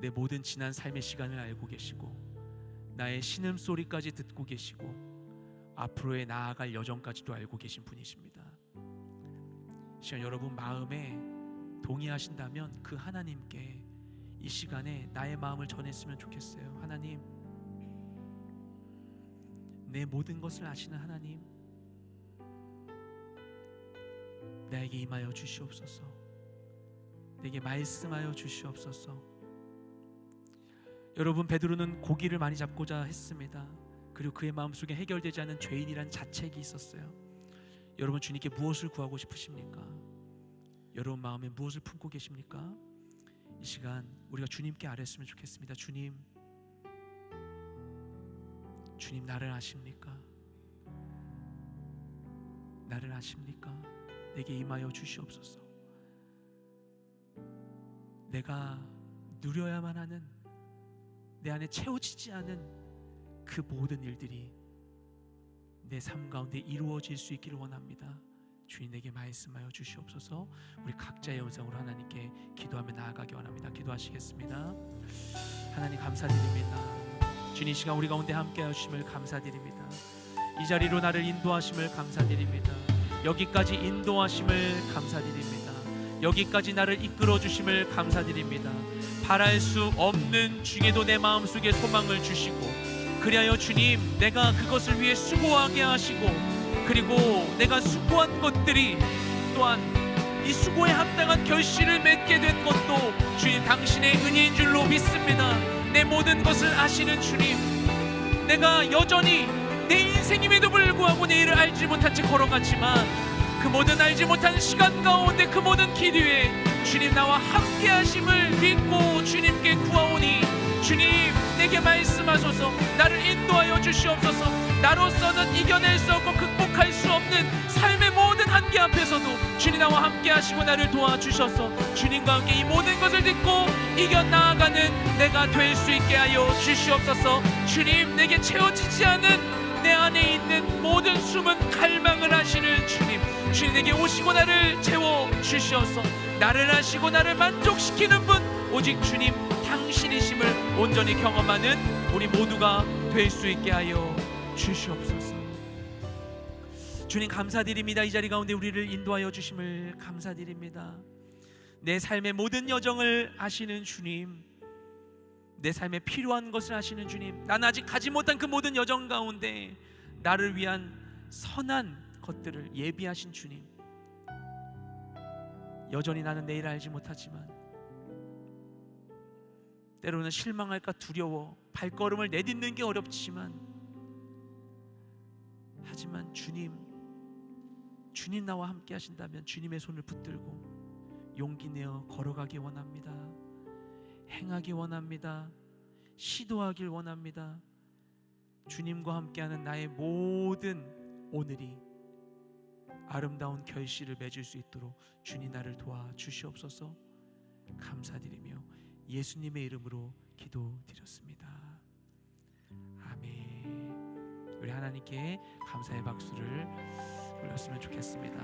내 모든 지난 삶의 시간을 알고 계시고 나의 신음소리까지 듣고 계시고 앞으로의 나아갈 여정까지도 알고 계신 분이십니다. 시간 여러분 마음에 동의하신다면 그 하나님께 이 시간에 나의 마음을 전했으면 좋겠어요. 하나님, 내 모든 것을 아시는 하나님, 나에게 임하여 주시옵소서. 내게 말씀하여 주시옵소서. 여러분, 베드로는 고기를 많이 잡고자 했습니다. 그리고 그의 마음속에 해결되지 않은 죄인이란 자책이 있었어요. 여러분, 주님께 무엇을 구하고 싶으십니까? 여러분 마음에 무엇을 품고 계십니까? 이 시간 우리가 주님께 아뢰었으면 좋겠습니다. 주님 나를 아십니까? 나를 아십니까? 내게 임하여 주시옵소서. 내가 누려야만 하는, 내 안에 채워지지 않은 그 모든 일들이 내 삶 가운데 이루어질 수 있기를 원합니다. 주님 내게 말씀하여 주시옵소서. 우리 각자의 음성으로 하나님께 기도하며 나아가기 원합니다. 기도하시겠습니다. 하나님 감사드립니다. 주님 이 시간 우리 가운데 함께 하심을 감사드립니다. 이 자리로 나를 인도하심을 감사드립니다. 여기까지 인도하심을 감사드립니다. 여기까지 나를 이끌어 주심을 감사드립니다. 바랄 수 없는 중에도 내 마음속에 소망을 주시고, 그리하여 주님 내가 그것을 위해 수고하게 하시고, 그리고 내가 수고한 것들이 또한 이 수고에 합당한 결실을 맺게 된 것도 주님 당신의 은혜인 줄로 믿습니다. 내 모든 것을 아시는 주님, 내가 여전히 내 인생임에도 불구하고 내일을 알지 못한 채 걸어갔지만 그 모든 알지 못한 시간 가운데 그 모든 길 위에 주님 나와 함께 하심을 믿고 주님께 구하오니 주님 내게 말씀하소서. 나를 인도하여 주시옵소서. 나로서는 이겨낼 수 없고 극복할 수 없는 삶의 모든 한계 앞에서도 주님 나와 함께 하시고 나를 도와주셔서 주님과 함께 이 모든 것을 듣고 이겨나가는 내가 될 수 있게 하여 주시옵소서. 주님 내게 채워지지 않은 내 안에 있는 모든 숨은 갈망을 하시는 주님 내게 오시고 나를 채워 주시옵소서. 나를 아시고 나를 만족시키는 분 오직 주님 당신이심을 온전히 경험하는 우리 모두가 될 수 있게 하여 주시옵소서. 주님 감사드립니다. 이 자리 가운데 우리를 인도하여 주심을 감사드립니다. 내 삶의 모든 여정을 아시는 주님, 내 삶에 필요한 것을 아시는 주님, 난 아직 가지 못한 그 모든 여정 가운데 나를 위한 선한 것들을 예비하신 주님, 여전히 나는 내일 알지 못하지만 때로는 실망할까 두려워 발걸음을 내딛는 게 어렵지만 하지만 주님 나와 함께 하신다면 주님의 손을 붙들고 용기 내어 걸어가기 원합니다. 행하기 원합니다. 시도하길 원합니다. 주님과 함께하는 나의 모든 오늘이 아름다운 결실을 맺을 수 있도록 주님 나를 도와주시옵소서. 감사드리며 예수님의 이름으로 기도드렸습니다. 아멘. 우리 하나님께 감사의 박수를 올렸으면 좋겠습니다.